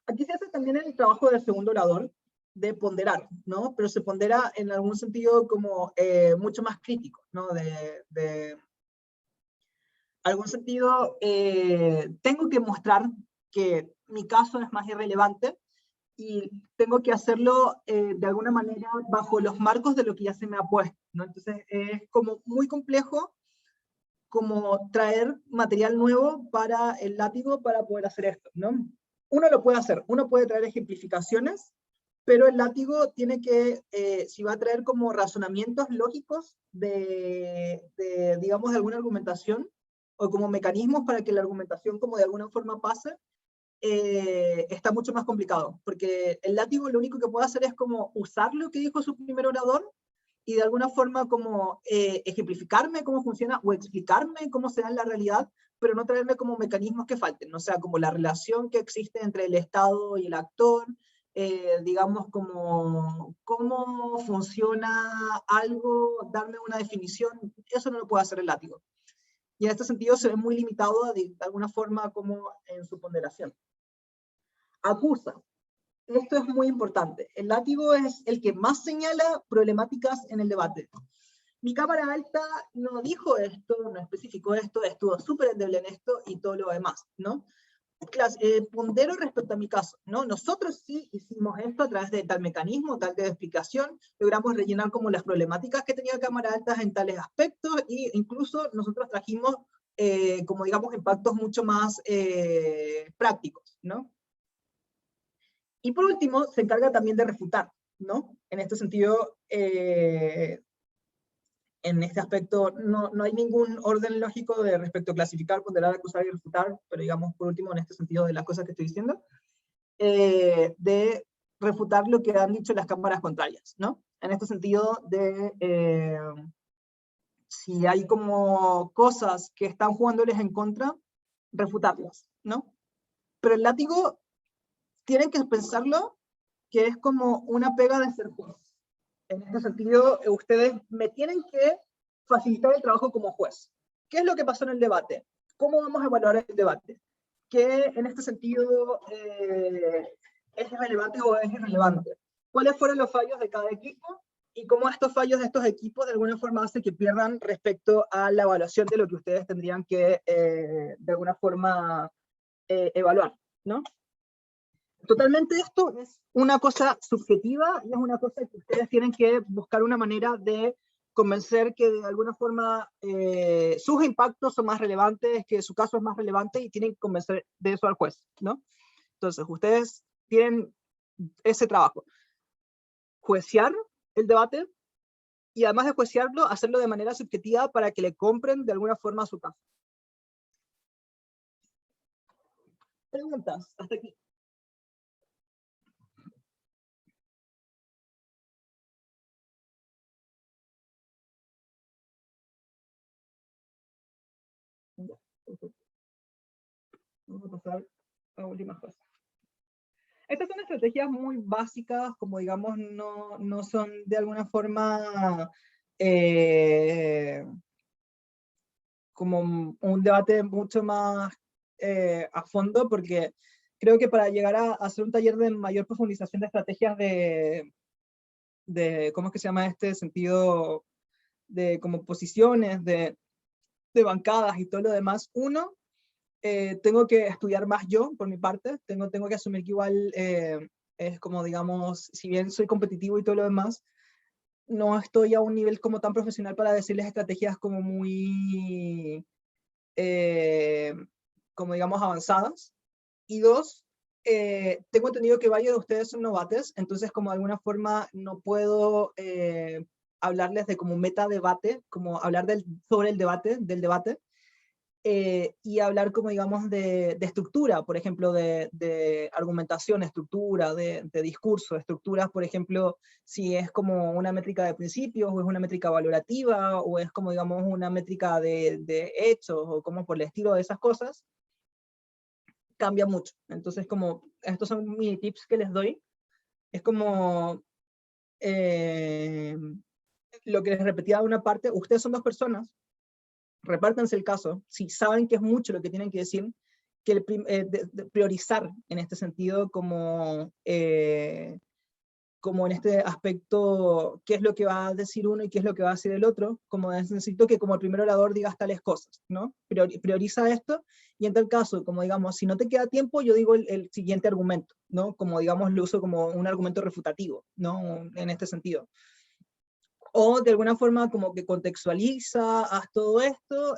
[SPEAKER 1] Aquí se hace también el trabajo del segundo orador, de ponderar, ¿no? Pero se pondera en algún sentido como mucho más crítico, ¿no? Algún sentido, tengo que mostrar que mi caso es más irrelevante, y tengo que hacerlo de alguna manera bajo los marcos de lo que ya se me ha puesto, ¿no? Entonces es como muy complejo como traer material nuevo para el látigo para poder hacer esto, ¿no? Uno lo puede hacer, uno puede traer ejemplificaciones, pero el látigo tiene que, si va a traer como razonamientos lógicos digamos, de alguna argumentación, o como mecanismos para que la argumentación como de alguna forma pase, está mucho más complicado, porque el látigo lo único que puede hacer es como usar lo que dijo su primer orador, y de alguna forma como ejemplificarme cómo funciona, o explicarme cómo se da en la realidad, pero no traerme como mecanismos que falten, o sea, como la relación que existe entre el Estado y el actor, digamos, como cómo funciona algo, darme una definición, eso no lo puede hacer el látigo. Y en este sentido se ve muy limitado de alguna forma como en su ponderación. Acusa. Esto es muy importante. El látigo es el que más señala problemáticas en el debate. Mi cámara alta no dijo esto, no especificó esto, estuvo súper endeble en esto y todo lo demás, ¿no? Pondero respecto a mi caso, ¿no? Nosotros sí hicimos esto a través de tal mecanismo, tal de explicación, logramos rellenar como las problemáticas que tenía cámara altas en tales aspectos, e incluso nosotros trajimos como digamos impactos mucho más prácticos, ¿no? Y por último, se encarga también de refutar, ¿no? En este sentido, en este aspecto no hay ningún orden lógico de respecto a clasificar, ponderar, acusar y refutar, pero digamos, por último, en este sentido de las cosas que estoy diciendo, de refutar lo que han dicho las cámaras contrarias, ¿no? En este sentido de si hay como cosas que están jugándoles en contra, refutarlas, ¿no? Pero el látigo tienen que pensarlo que es como una pega de ser juez. En este sentido, ustedes me tienen que facilitar el trabajo como juez. ¿Qué es lo que pasó en el debate? ¿Cómo vamos a evaluar el debate? ¿Qué en este sentido es relevante o es irrelevante? ¿Cuáles fueron los fallos de cada equipo? Y cómo estos fallos de estos equipos de alguna forma hacen que pierdan respecto a la evaluación de lo que ustedes tendrían que de alguna forma evaluar, ¿no? Totalmente esto es una cosa subjetiva y es una cosa que ustedes tienen que buscar una manera de convencer que de alguna forma sus impactos son más relevantes, que su caso es más relevante y tienen que convencer de eso al juez, ¿no? Entonces, ustedes tienen ese trabajo. Juiciar el debate y además de juiciarlo, hacerlo de manera subjetiva para que le compren de alguna forma su caso. Preguntas, hasta aquí. Vamos a pasar a últimas cosas. Estas son estrategias muy básicas, como digamos, no son de alguna forma como un debate mucho más a fondo, porque creo que para llegar a hacer un taller de mayor profundización de estrategias ¿cómo es que se llama este sentido? De como posiciones, de bancadas y todo lo demás, uno, tengo que estudiar más yo, por mi parte, tengo que asumir que igual es como, digamos, si bien soy competitivo y todo lo demás, no estoy a un nivel como tan profesional para decirles estrategias como muy, como digamos, avanzadas. Y dos, tengo entendido que varios de ustedes son novatos, entonces como de alguna forma no puedo hablarles de como meta debate, como hablar sobre el debate, del debate, y hablar como digamos de estructura, por ejemplo, de argumentación, estructura, de discurso, estructuras, por ejemplo, si es como una métrica de principios, o es una métrica valorativa, o es como digamos una métrica de hechos, o como por el estilo de esas cosas, cambia mucho. Entonces como, estos son mis tips que les doy, es como lo que les repetía de una parte, ustedes son dos personas, repártanse el caso, si saben que es mucho lo que tienen que decir, que de priorizar en este sentido como como en este aspecto, qué es lo que va a decir uno y qué es lo que va a decir el otro, como necesito que como el primer orador digas tales cosas, ¿no? Prioriza esto, y en tal caso, como digamos, si no te queda tiempo, yo digo el siguiente argumento, ¿no? Como digamos, lo uso como un argumento refutativo, ¿no? En este sentido. O de alguna forma como que contextualiza, haz todo esto,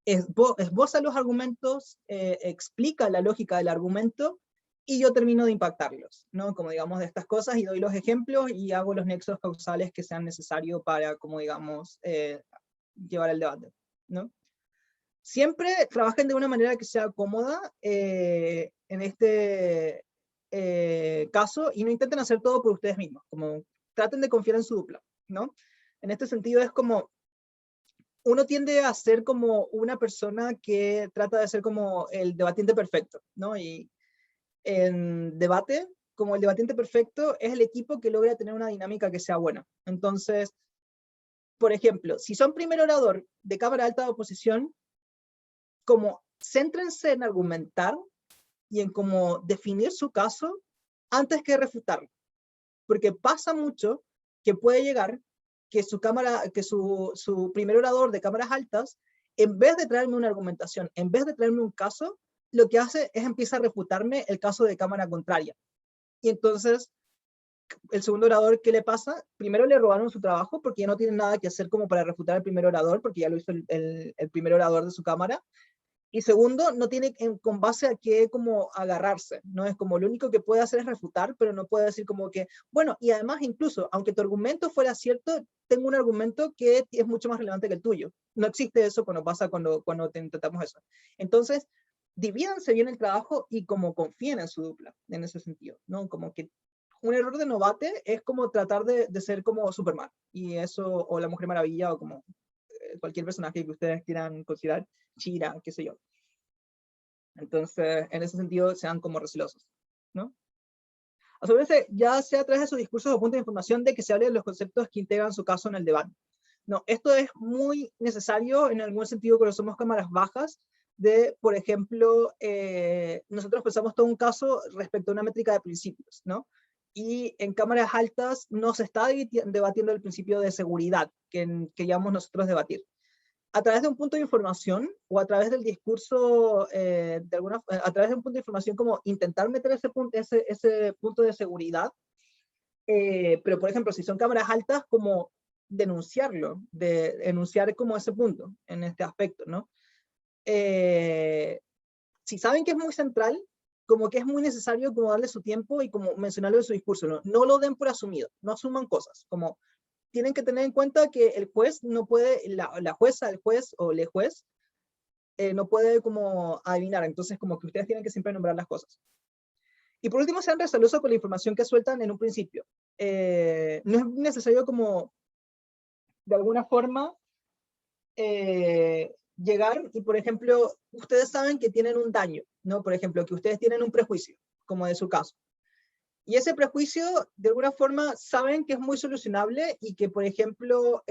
[SPEAKER 1] esboza los argumentos, explica la lógica del argumento, y yo termino de impactarlos, ¿no? Como digamos de estas cosas, y doy los ejemplos, y hago los nexos causales que sean necesarios para, como digamos, llevar el debate, ¿no? Siempre trabajen de una manera que sea cómoda en este caso, y no intenten hacer todo por ustedes mismos, como traten de confiar en su dupla, ¿no? En este sentido es como, uno tiende a ser como una persona que trata de ser como el debatiente perfecto, ¿no? Y en debate, como el debatiente perfecto, es el equipo que logra tener una dinámica que sea buena. Entonces, por ejemplo, si son primer orador de cámara alta de oposición, como céntrense en argumentar y en cómo definir su caso antes que refutarlo. Porque pasa mucho que puede llegar que su primer orador de cámaras altas, en vez de traerme una argumentación, en vez de traerme un caso, lo que hace es empieza a refutarme el caso de cámara contraria. Y entonces, el segundo orador, ¿qué le pasa? Primero le robaron su trabajo porque ya no tiene nada que hacer como para refutar al primer orador, porque ya lo hizo el primer orador de su cámara. Y segundo, no tiene con base a qué como agarrarse, ¿no? Es como lo único que puede hacer es refutar, pero no puede decir como que, bueno, y además incluso, aunque tu argumento fuera cierto, tengo un argumento que es mucho más relevante que el tuyo. No existe eso cuando pasa cuando intentamos eso. Entonces, divídanse bien el trabajo y como confíen en su dupla, en ese sentido, ¿no? Como que un error de novate es como tratar de ser como Superman, y eso, o la Mujer Maravilla, o como cualquier personaje que ustedes quieran considerar, Chira, qué sé yo. Entonces, en ese sentido, sean como recelosos, ¿no? Asegúrense, ya sea a través de sus discursos o puntos de información, de que se hable de los conceptos que integran su caso en el debate. No, esto es muy necesario en algún sentido cuando somos cámaras bajas, de, por ejemplo, nosotros pensamos todo un caso respecto a una métrica de principios, ¿no? Y en cámaras altas no se está debatiendo el principio de seguridad que llamamos nosotros debatir. A través de un punto de información o a través del discurso, a través de un punto de información, como intentar meter ese punto de seguridad, pero por ejemplo, si son cámaras altas, como denunciarlo, denunciar como ese punto en este aspecto, ¿no? Si saben que es muy central, como que es muy necesario como darle su tiempo y como mencionarlo en su discurso, ¿no? No lo den por asumido, no asuman cosas, como tienen que tener en cuenta que el juez no puede, la jueza, el juez o el juez, no puede como adivinar, entonces como que ustedes tienen que siempre nombrar las cosas. Y por último, sean respetuosos con la información que sueltan en un principio. No es necesario como, de alguna forma, llegar y, por ejemplo, ustedes saben que tienen un daño, ¿no? Por ejemplo, que ustedes tienen un prejuicio, como de su caso. Y ese prejuicio, de alguna forma, saben que es muy solucionable y que, por ejemplo,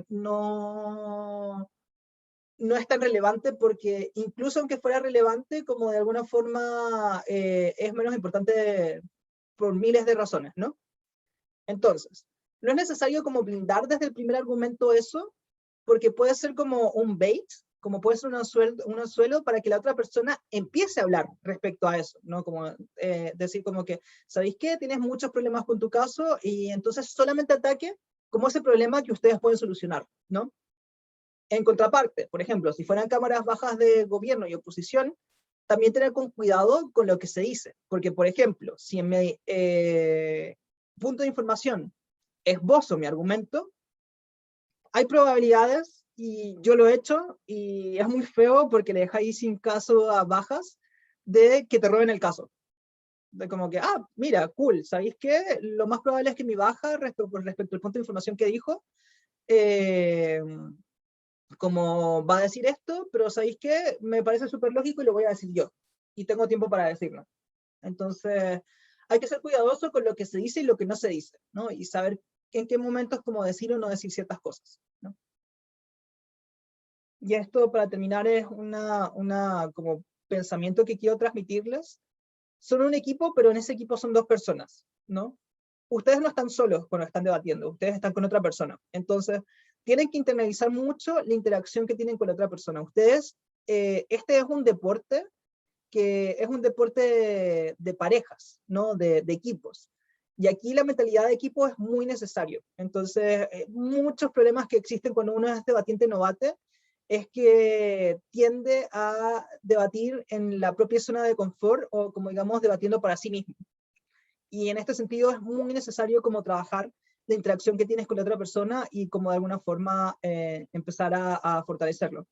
[SPEAKER 1] no es tan relevante, porque incluso aunque fuera relevante, como de alguna forma es menos importante por miles de razones, ¿no? Entonces, no es necesario como blindar desde el primer argumento eso, porque puede ser como un bait, como puede ser un anzuelo para que la otra persona empiece a hablar respecto a eso, ¿no? Como decir como que, ¿sabéis qué? Tienes muchos problemas con tu caso, y entonces solamente ataque como ese problema que ustedes pueden solucionar, ¿no? En contraparte, por ejemplo, si fueran cámaras bajas de gobierno y oposición, también tener con cuidado con lo que se dice, porque, por ejemplo, si en mi punto de información esbozo mi argumento, hay probabilidades, y yo lo he hecho, y es muy feo porque le dejáis sin caso a bajas, de que te roben el caso. De como que, mira, cool, ¿sabéis qué? Lo más probable es que mi baja, respecto al punto de información que dijo, como va a decir esto, pero ¿sabéis qué? Me parece súper lógico y lo voy a decir yo. Y tengo tiempo para decirlo. Entonces, hay que ser cuidadoso con lo que se dice y lo que no se dice, ¿no? Y saber en qué momentos como decir o no decir ciertas cosas, ¿no? Y esto, para terminar, es una como pensamiento que quiero transmitirles. Son un equipo, pero en ese equipo son dos personas, ¿no? ustedes no están solos cuando están debatiendo, ustedes están con otra persona. Entonces, tienen que internalizar mucho la interacción que tienen con la otra persona. Ustedes, este es un deporte que es un deporte de parejas, ¿no? De equipos. Y aquí la mentalidad de equipo es muy necesario. Entonces, muchos problemas que existen cuando uno es debatiente novato es que tiende a debatir en la propia zona de confort o como digamos debatiendo para sí mismo. Y en este sentido es muy necesario como trabajar la interacción que tienes con la otra persona y como de alguna forma empezar a fortalecerlo.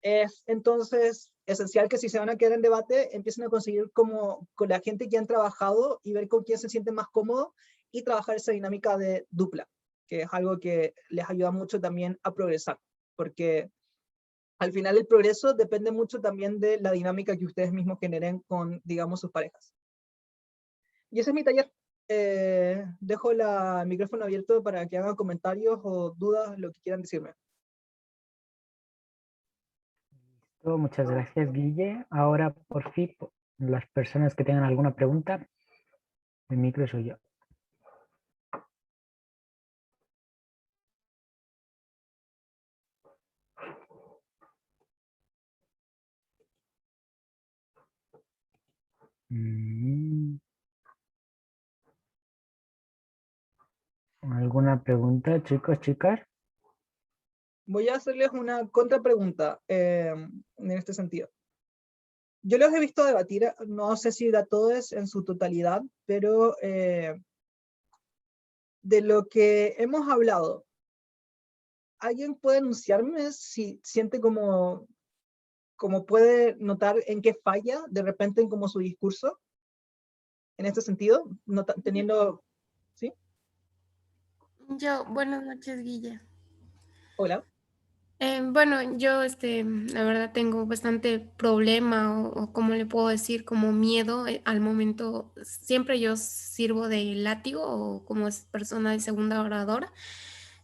[SPEAKER 1] Es entonces esencial que si se van a quedar en debate, empiecen a conseguir como con la gente que han trabajado y ver con quién se siente más cómodo y trabajar esa dinámica de dupla, que es algo que les ayuda mucho también a progresar, porque al final el progreso depende mucho también de la dinámica que ustedes mismos generen con, digamos, sus parejas. Y ese es mi taller. Dejo el micrófono abierto para que hagan comentarios o dudas, lo que quieran decirme.
[SPEAKER 2] Muchas gracias, Guille. Ahora, por fin, las personas que tengan alguna pregunta, el micro soy yo. ¿Alguna pregunta, chicos, chicas?
[SPEAKER 1] Voy a hacerles una contrapregunta en este sentido. Yo los he visto debatir, no sé si a todos en su totalidad, pero de lo que hemos hablado, ¿alguien puede anunciarme si siente como puede notar en qué falla de repente en como su discurso? En este sentido, teniendo... ¿Sí?
[SPEAKER 4] Yo, buenas noches, Guille.
[SPEAKER 1] Hola.
[SPEAKER 4] Bueno, yo, la verdad tengo bastante problema o ¿cómo le puedo decir? Como miedo al momento. Siempre yo sirvo de látigo o como es persona de segunda oradora.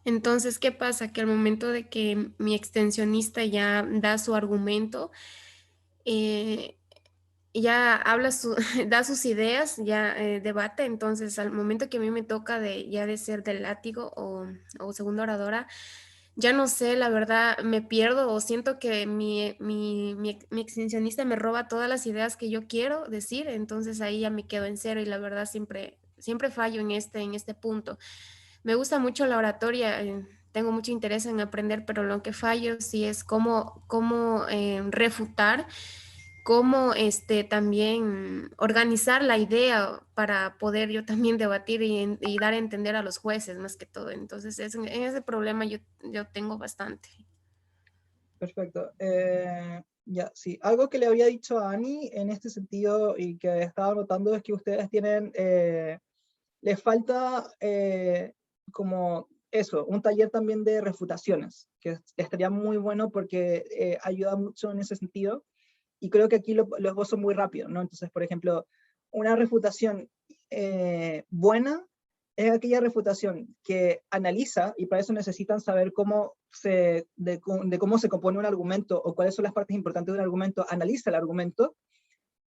[SPEAKER 4] Entonces, ¿qué pasa? Que al momento de que mi extensionista ya da su argumento, eh, ya habla da sus ideas, ya debate, entonces al momento que a mí me toca de ser del látigo o segunda oradora, ya no sé, la verdad me pierdo o siento que mi extensionista me roba todas las ideas que yo quiero decir, entonces ahí ya me quedo en cero y la verdad siempre fallo en este punto. Me gusta mucho la oratoria, tengo mucho interés en aprender, pero lo que fallo sí es cómo refutar, cómo también organizar la idea para poder yo también debatir y dar a entender a los jueces más que todo. Entonces, en ese problema yo tengo bastante.
[SPEAKER 1] Perfecto. Ya, sí. Algo que le había dicho a Ani en este sentido y que estaba notando es que ustedes tienen, les falta como eso, un taller también de refutaciones, que estaría muy bueno porque ayuda mucho en ese sentido. Y creo que aquí lo esbozo muy rápido, ¿no? Entonces, por ejemplo, una refutación buena es aquella refutación que analiza, y para eso necesitan saber de cómo se compone un argumento o cuáles son las partes importantes de un argumento, analiza el argumento,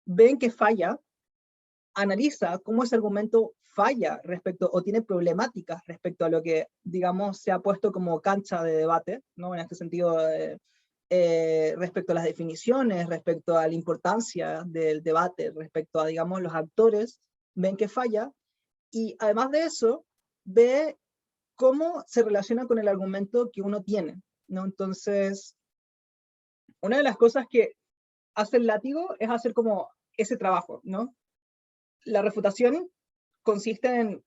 [SPEAKER 1] ven que falla, analiza cómo ese argumento falla respecto o tiene problemáticas respecto a lo que, digamos, se ha puesto como cancha de debate, ¿no? En este sentido, respecto a las definiciones, respecto a la importancia del debate, respecto a, digamos, los actores, ven que falla, y además de eso, ve cómo se relaciona con el argumento que uno tiene, ¿no? Entonces, una de las cosas que hace el látigo es hacer como ese trabajo, ¿no? La refutación consiste en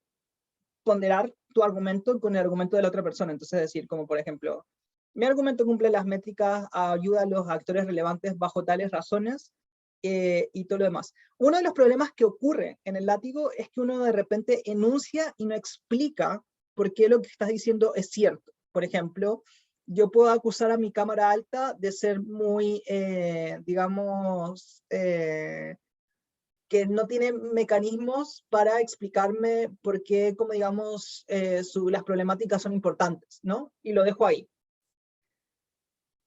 [SPEAKER 1] ponderar tu argumento con el argumento de la otra persona. Entonces, decir, como por ejemplo, mi argumento cumple las métricas, ayuda a los actores relevantes bajo tales razones y todo lo demás. Uno de los problemas que ocurre en el látigo es que uno de repente enuncia y no explica por qué lo que estás diciendo es cierto. Por ejemplo, yo puedo acusar a mi cámara alta de ser muy, digamos, que no tiene mecanismos para explicarme por qué, como digamos, las problemáticas son importantes, ¿no? Y lo dejo ahí.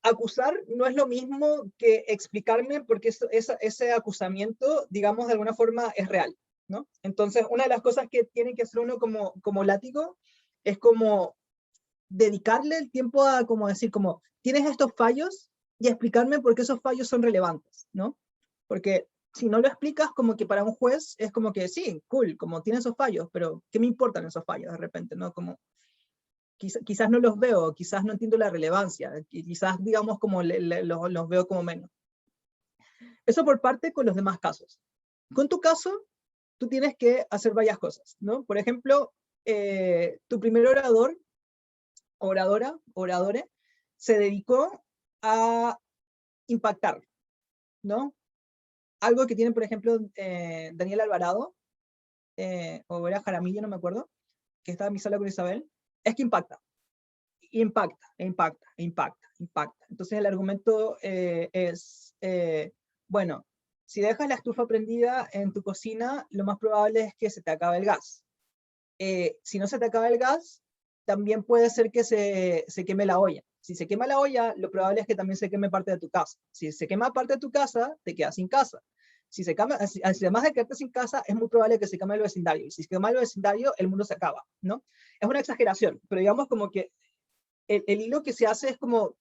[SPEAKER 1] Acusar no es lo mismo que explicarme porque ese acusamiento, digamos, de alguna forma es real. ¿no? Entonces, una de las cosas que tiene que hacer uno como látigo es como dedicarle el tiempo a como decir, como, tienes estos fallos y explicarme por qué esos fallos son relevantes, ¿no? Porque si no lo explicas, como que para un juez es como que sí, cool, como tiene esos fallos, pero ¿qué me importan esos fallos de repente, no? Como, quizás no los veo, quizás no entiendo la relevancia, quizás digamos como los veo como menos. Eso por parte con los demás casos. Con tu caso, tú tienes que hacer varias cosas, ¿no? Por ejemplo, tu primer orador, oradore, se dedicó a impactar, ¿no? Algo que tiene, por ejemplo, Daniel Alvarado, o era Jaramillo, no me acuerdo, que estaba en mi sala con Isabel, es que impacta. Impacta. Entonces el argumento es, bueno, si dejas la estufa prendida en tu cocina, lo más probable es que se te acabe el gas. Si no se te acaba el gas, también puede ser que se queme la olla. Si se quema la olla, lo probable es que también se queme parte de tu casa. Si se quema parte de tu casa, te quedas sin casa. Si además de quedarte sin casa, es muy probable que se queme el vecindario. Y si se quema el vecindario, el mundo se acaba, ¿no? Es una exageración, pero digamos como que el hilo que se hace es como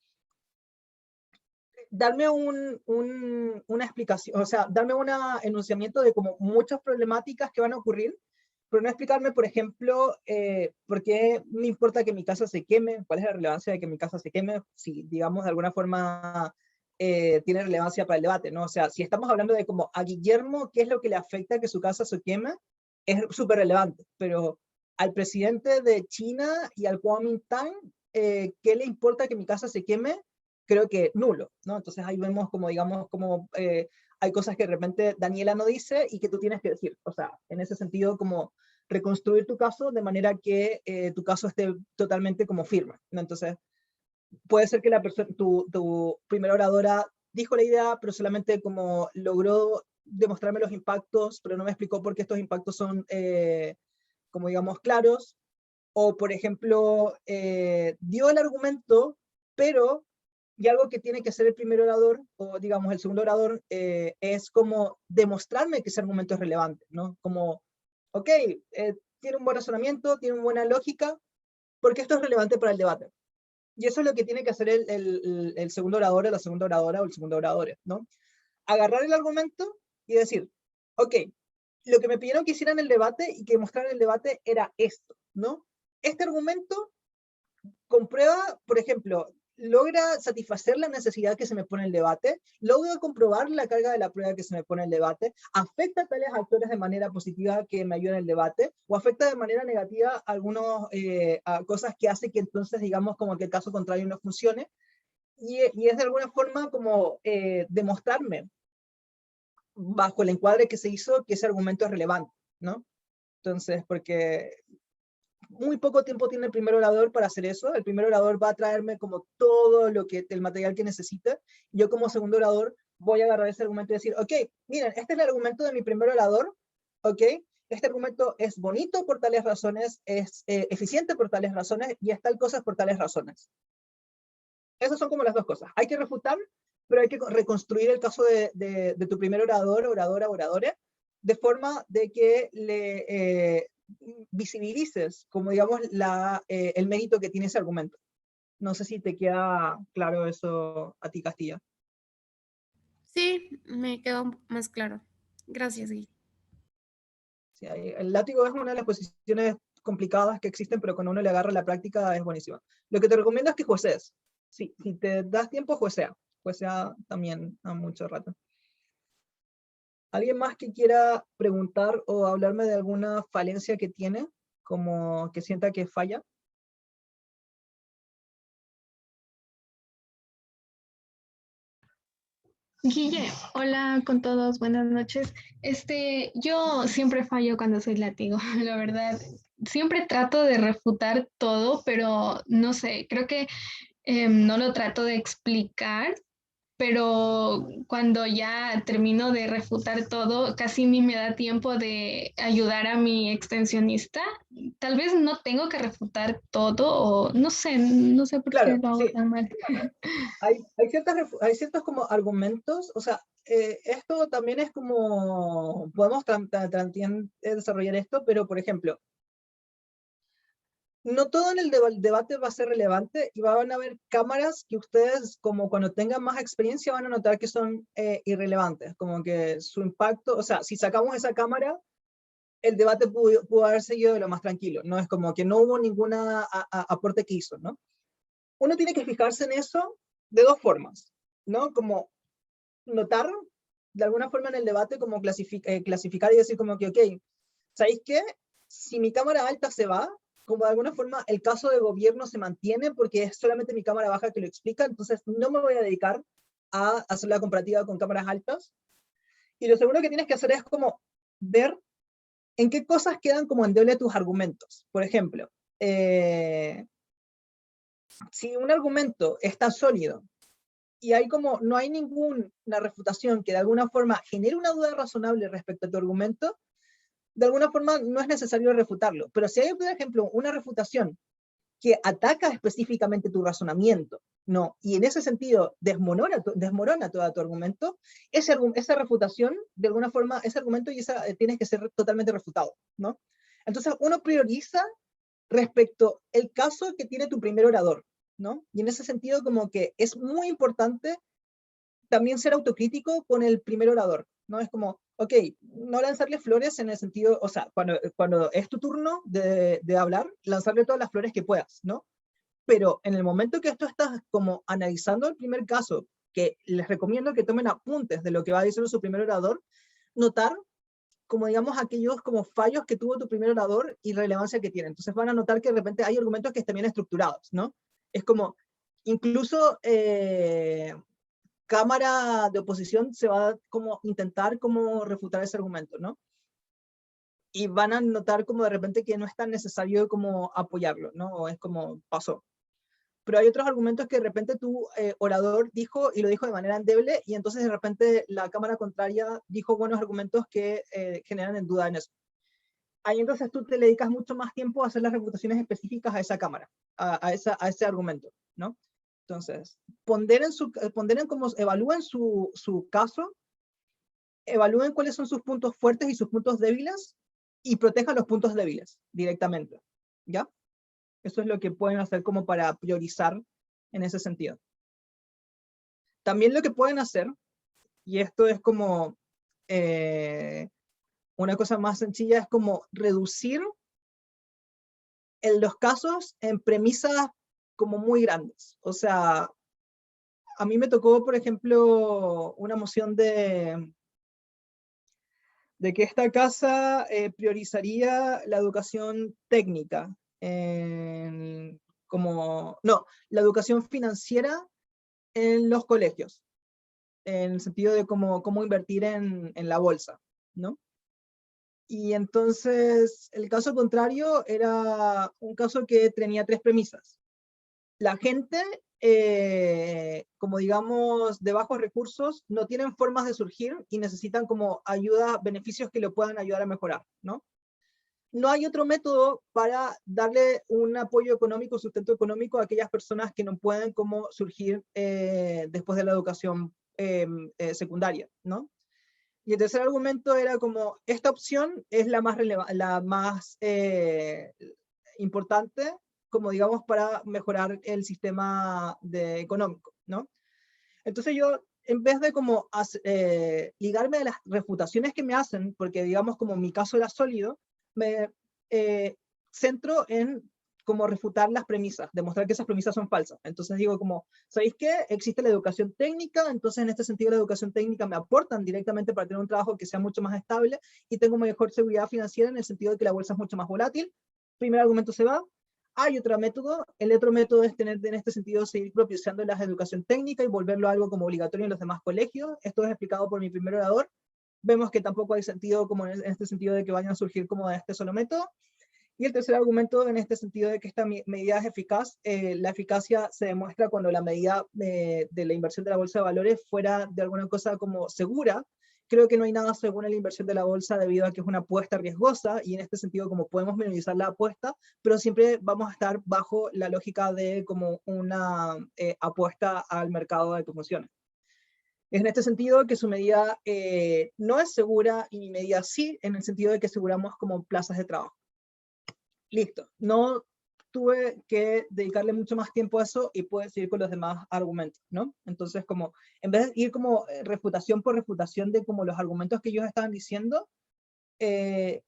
[SPEAKER 1] darme una explicación, o sea, darme un enunciamiento de como muchas problemáticas que van a ocurrir, pero no explicarme, por ejemplo, por qué me importa que mi casa se queme, cuál es la relevancia de que mi casa se queme, si, digamos, de alguna forma tiene relevancia para el debate, ¿no? O sea, si estamos hablando de como a Guillermo, ¿qué es lo que le afecta que su casa se queme? Es súper relevante, pero al presidente de China y al Kuomintang, ¿qué le importa que mi casa se queme? Creo que nulo, ¿no? Entonces ahí vemos como, digamos, como hay cosas que de repente Daniela no dice y que tú tienes que decir. O sea, en ese sentido, como reconstruir tu caso de manera que tu caso esté totalmente como firme, ¿no? Entonces, puede ser que tu primera oradora dijo la idea, pero solamente como logró demostrarme los impactos, pero no me explicó por qué estos impactos son, como digamos, claros. O, por ejemplo, dio el argumento, pero, y algo que tiene que hacer el primer orador, o digamos el segundo orador, es como demostrarme que ese argumento es relevante, ¿no? Como, ok, tiene un buen razonamiento, tiene una buena lógica, porque esto es relevante para el debate. Y eso es lo que tiene que hacer el segundo orador, o la segunda oradora, o el segundo orador, ¿no? Agarrar el argumento y decir, ok, lo que me pidieron que hiciera en el debate y que mostrara en el debate era esto, ¿no? Este argumento comprueba, por ejemplo, logra satisfacer la necesidad que se me pone en el debate, logra comprobar la carga de la prueba que se me pone en el debate, afecta a tales actores de manera positiva que me ayudan en el debate, o afecta de manera negativa a cosas que hace que entonces, digamos, como que el caso contrario no funcione, y es de alguna forma como demostrarme, bajo el encuadre que se hizo, que ese argumento es relevante, ¿no? Entonces, porque muy poco tiempo tiene el primer orador para hacer eso. El primer orador va a traerme como todo el material que necesita. Yo como segundo orador voy a agarrar ese argumento y decir, ok, miren, este es el argumento de mi primer orador, ok, este argumento es bonito por tales razones, es eficiente por tales razones y es tal cosa por tales razones. Esas son como las dos cosas. Hay que refutar, pero hay que reconstruir el caso de tu primer orador, oradora, de forma de que le visibilices, como digamos, el mérito que tiene ese argumento. No sé si te queda claro eso a ti, Castilla.
[SPEAKER 4] Sí, me quedó más claro. Gracias, Gui.
[SPEAKER 1] Sí, el látigo es una de las posiciones complicadas que existen, pero cuando uno le agarra la práctica es buenísima. Lo que te recomiendo es que juecees. Sí, si te das tiempo, juecea también a mucho rato. ¿Alguien más que quiera preguntar o hablarme de alguna falencia que tiene, como que sienta que falla?
[SPEAKER 5] Guille, hola con todos, buenas noches. Yo siempre fallo cuando soy látigo, la verdad. Siempre trato de refutar todo, pero no sé, creo que no lo trato de explicar pero cuando ya termino de refutar todo, casi ni me da tiempo de ayudar a mi extensionista. Tal vez no tengo que refutar todo o no sé por qué
[SPEAKER 1] Claro,
[SPEAKER 5] lo hago
[SPEAKER 1] sí.
[SPEAKER 5] tan mal.
[SPEAKER 1] Hay ciertos como argumentos, o sea, esto también es como, podemos desarrollar esto, pero por ejemplo, no todo en el debate va a ser relevante y van a haber cámaras que ustedes, como cuando tengan más experiencia, van a notar que son irrelevantes, como que su impacto, o sea, si sacamos esa cámara, el debate pudo haber seguido de lo más tranquilo, ¿no? Es como que no hubo ninguna aporte que hizo, ¿no? Uno tiene que fijarse en eso de dos formas, ¿no? Como notar, de alguna forma en el debate, como clasificar y decir como que, ok, ¿sabéis qué? Si mi cámara alta se va, como de alguna forma el caso de gobierno se mantiene porque es solamente mi cámara baja que lo explica, entonces no me voy a dedicar a hacer la comparativa con cámaras altas. Y lo segundo que tienes que hacer es como ver en qué cosas quedan como endeble tus argumentos. Por ejemplo, si un argumento está sólido y hay como, no hay ninguna refutación que de alguna forma genere una duda razonable respecto a tu argumento, de alguna forma no es necesario refutarlo. Pero si hay, por ejemplo, una refutación que ataca específicamente tu razonamiento, ¿no? Y en ese sentido desmorona todo tu argumento, esa refutación, de alguna forma, ese argumento tienes que ser totalmente refutado, ¿no? Entonces uno prioriza respecto al caso que tiene tu primer orador, ¿no? Y en ese sentido como que es muy importante también ser autocrítico con el primer orador, ¿no? Es como, ok, no lanzarle flores en el sentido, o sea, cuando es tu turno de hablar, lanzarle todas las flores que puedas, ¿no? Pero en el momento que tú estás como analizando el primer caso, que les recomiendo que tomen apuntes de lo que va a decir su primer orador, notar como digamos aquellos como fallos que tuvo tu primer orador y relevancia que tiene. Entonces van a notar que de repente hay argumentos que están bien estructurados, ¿no? Es como, incluso cámara de oposición se va a como intentar como refutar ese argumento, ¿no? Y van a notar como de repente que no es tan necesario como apoyarlo, ¿no? O es como pasó. Pero hay otros argumentos que de repente tu orador dijo y lo dijo de manera endeble y entonces de repente la cámara contraria dijo buenos argumentos que generan en duda en eso. Ahí entonces tú te dedicas mucho más tiempo a hacer las refutaciones específicas a esa cámara, a ese argumento, ¿no? Entonces, evalúen su caso, evalúen cuáles son sus puntos fuertes y sus puntos débiles y protejan los puntos débiles directamente, ¿ya? Eso es lo que pueden hacer como para priorizar en ese sentido. También lo que pueden hacer, y esto es como una cosa más sencilla, es como reducir los casos en premisas como muy grandes. O sea, a mí me tocó, por ejemplo, una moción de que esta casa priorizaría la educación técnica, la educación financiera en los colegios, en el sentido de cómo invertir en la bolsa, ¿no? Y entonces el caso contrario era un caso que tenía tres premisas. La gente, como digamos, de bajos recursos, no tienen formas de surgir y necesitan como ayuda, beneficios que lo puedan ayudar a mejorar, ¿no? No hay otro método para darle un apoyo económico, sustento económico a aquellas personas que no pueden como surgir después de la educación secundaria, ¿no? Y el tercer argumento era como, esta opción es la más importante, como digamos, para mejorar el sistema económico, ¿no? Entonces yo, en vez de como ligarme de las refutaciones que me hacen, porque digamos como mi caso era sólido, me centro en como refutar las premisas, demostrar que esas premisas son falsas. Entonces digo como, ¿sabéis qué? Existe la educación técnica, entonces en este sentido la educación técnica me aportan directamente para tener un trabajo que sea mucho más estable y tengo mejor seguridad financiera en el sentido de que la bolsa es mucho más volátil. Primer argumento se va. Hay otro método, el otro método es tener en este sentido seguir propiciando la educación técnica y volverlo algo como obligatorio en los demás colegios. Esto es explicado por mi primer orador. Vemos que tampoco hay sentido como en este sentido de que vayan a surgir como de este solo método. Y el tercer argumento en este sentido de que esta medida es eficaz, la eficacia se demuestra cuando la medida de la inversión de la bolsa de valores fuera de alguna cosa como segura. Creo que no hay nada seguro en la inversión de la bolsa debido a que es una apuesta riesgosa y en este sentido como podemos minimizar la apuesta, pero siempre vamos a estar bajo la lógica de como una apuesta al mercado de que funcione. Es en este sentido que su medida no es segura y mi medida sí, en el sentido de que aseguramos como plazas de trabajo. Listo, no tuve que dedicarle mucho más tiempo a eso y puedo seguir con los demás argumentos, ¿no? Entonces, como, en vez de ir como refutación por refutación de como los argumentos que ellos estaban diciendo,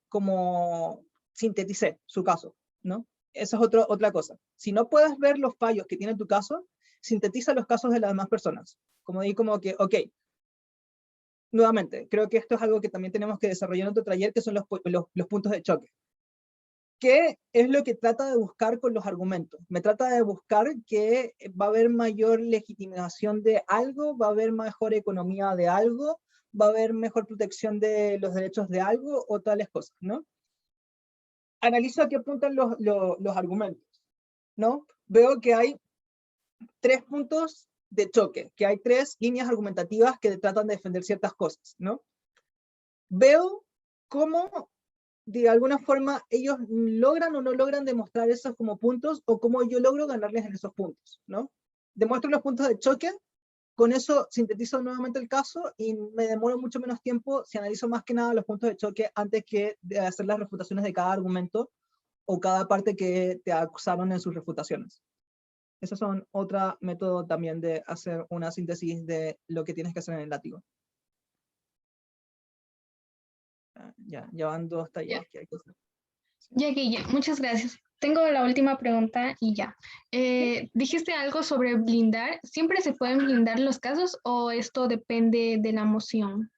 [SPEAKER 1] como sinteticé su caso, ¿no? Esa es otra cosa. Si no puedes ver los fallos que tiene tu caso, sintetiza los casos de las demás personas. Como di como que, ok, nuevamente, creo que esto es algo que también tenemos que desarrollar en otro taller, que son los puntos de choque. ¿Qué es lo que trata de buscar con los argumentos? Me trata de buscar que va a haber mayor legitimación de algo, va a haber mejor economía de algo, va a haber mejor protección de los derechos de algo o tales cosas, ¿no? Analizo a qué apuntan los argumentos, ¿no? Veo que hay 3 puntos de choque, que hay 3 líneas argumentativas que tratan de defender ciertas cosas, ¿no? Veo cómo de alguna forma ellos logran o no logran demostrar esos como puntos, o cómo yo logro ganarles en esos puntos, ¿no? Demuestro los puntos de choque, con eso sintetizo nuevamente el caso y me demoro mucho menos tiempo si analizo más que nada los puntos de choque antes que de hacer las refutaciones de cada argumento o cada parte que te acusaron en sus refutaciones. Esos son otro método también de hacer una síntesis de lo que tienes que hacer en el látigo. Ya van 2 talleres que hay que hacer.
[SPEAKER 5] Ya, Guille, muchas gracias. Tengo la última pregunta y ya. Dijiste algo sobre blindar. ¿Siempre se pueden blindar los casos o esto depende de la moción?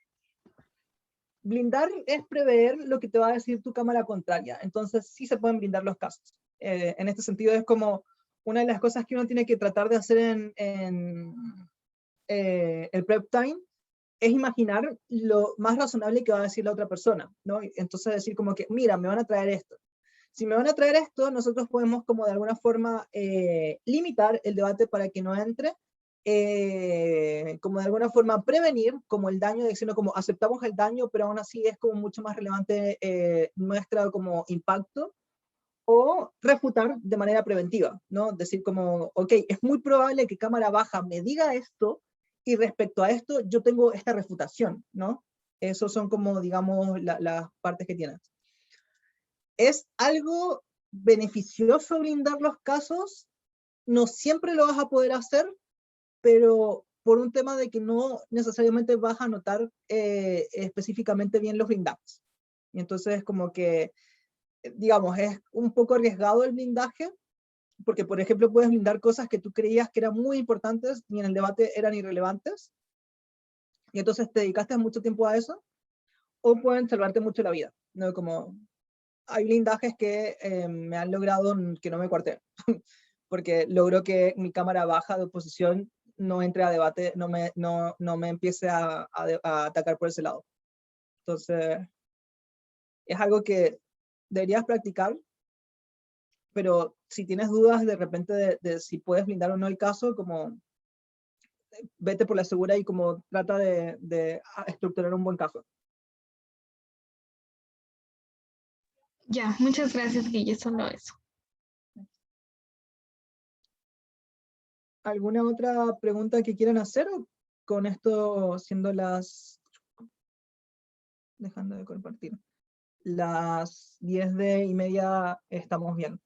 [SPEAKER 1] Blindar es prever lo que te va a decir tu cámara contraria. Entonces sí se pueden blindar los casos. En este sentido es como una de las cosas que uno tiene que tratar de hacer en el prep time, es imaginar lo más razonable que va a decir la otra persona, ¿no? Entonces decir como que, mira, me van a traer esto. Si me van a traer esto, nosotros podemos como de alguna forma limitar el debate para que no entre, como de alguna forma prevenir como el daño, diciendo como aceptamos el daño, pero aún así es como mucho más relevante nuestra como impacto, o refutar de manera preventiva, ¿no? Decir como, ok, es muy probable que cámara baja me diga esto, y respecto a esto yo tengo esta refutación, ¿no? Esos son como, digamos, las partes que tienes. ¿Es algo beneficioso blindar los casos? No siempre lo vas a poder hacer, pero por un tema de que no necesariamente vas a anotar específicamente bien los blindajes. Y entonces como que, digamos, es un poco arriesgado el blindaje, porque por ejemplo puedes blindar cosas que tú creías que eran muy importantes y en el debate eran irrelevantes, y entonces te dedicaste mucho tiempo a eso, o pueden salvarte mucho la vida, ¿no? Como hay blindajes que me han logrado que no me cuarteen, porque logro que mi cámara baja de oposición no entre a debate, no me empiece a atacar por ese lado. Entonces, es algo que deberías practicar, pero si tienes dudas de repente de si puedes blindar o no el caso, como vete por la segura y como trata de estructurar un buen caso.
[SPEAKER 5] Ya, muchas gracias, Guille, solo eso.
[SPEAKER 1] ¿Alguna otra pregunta que quieran hacer? ¿O con esto siendo las... dejando de compartir. Las 10:30 estamos bien.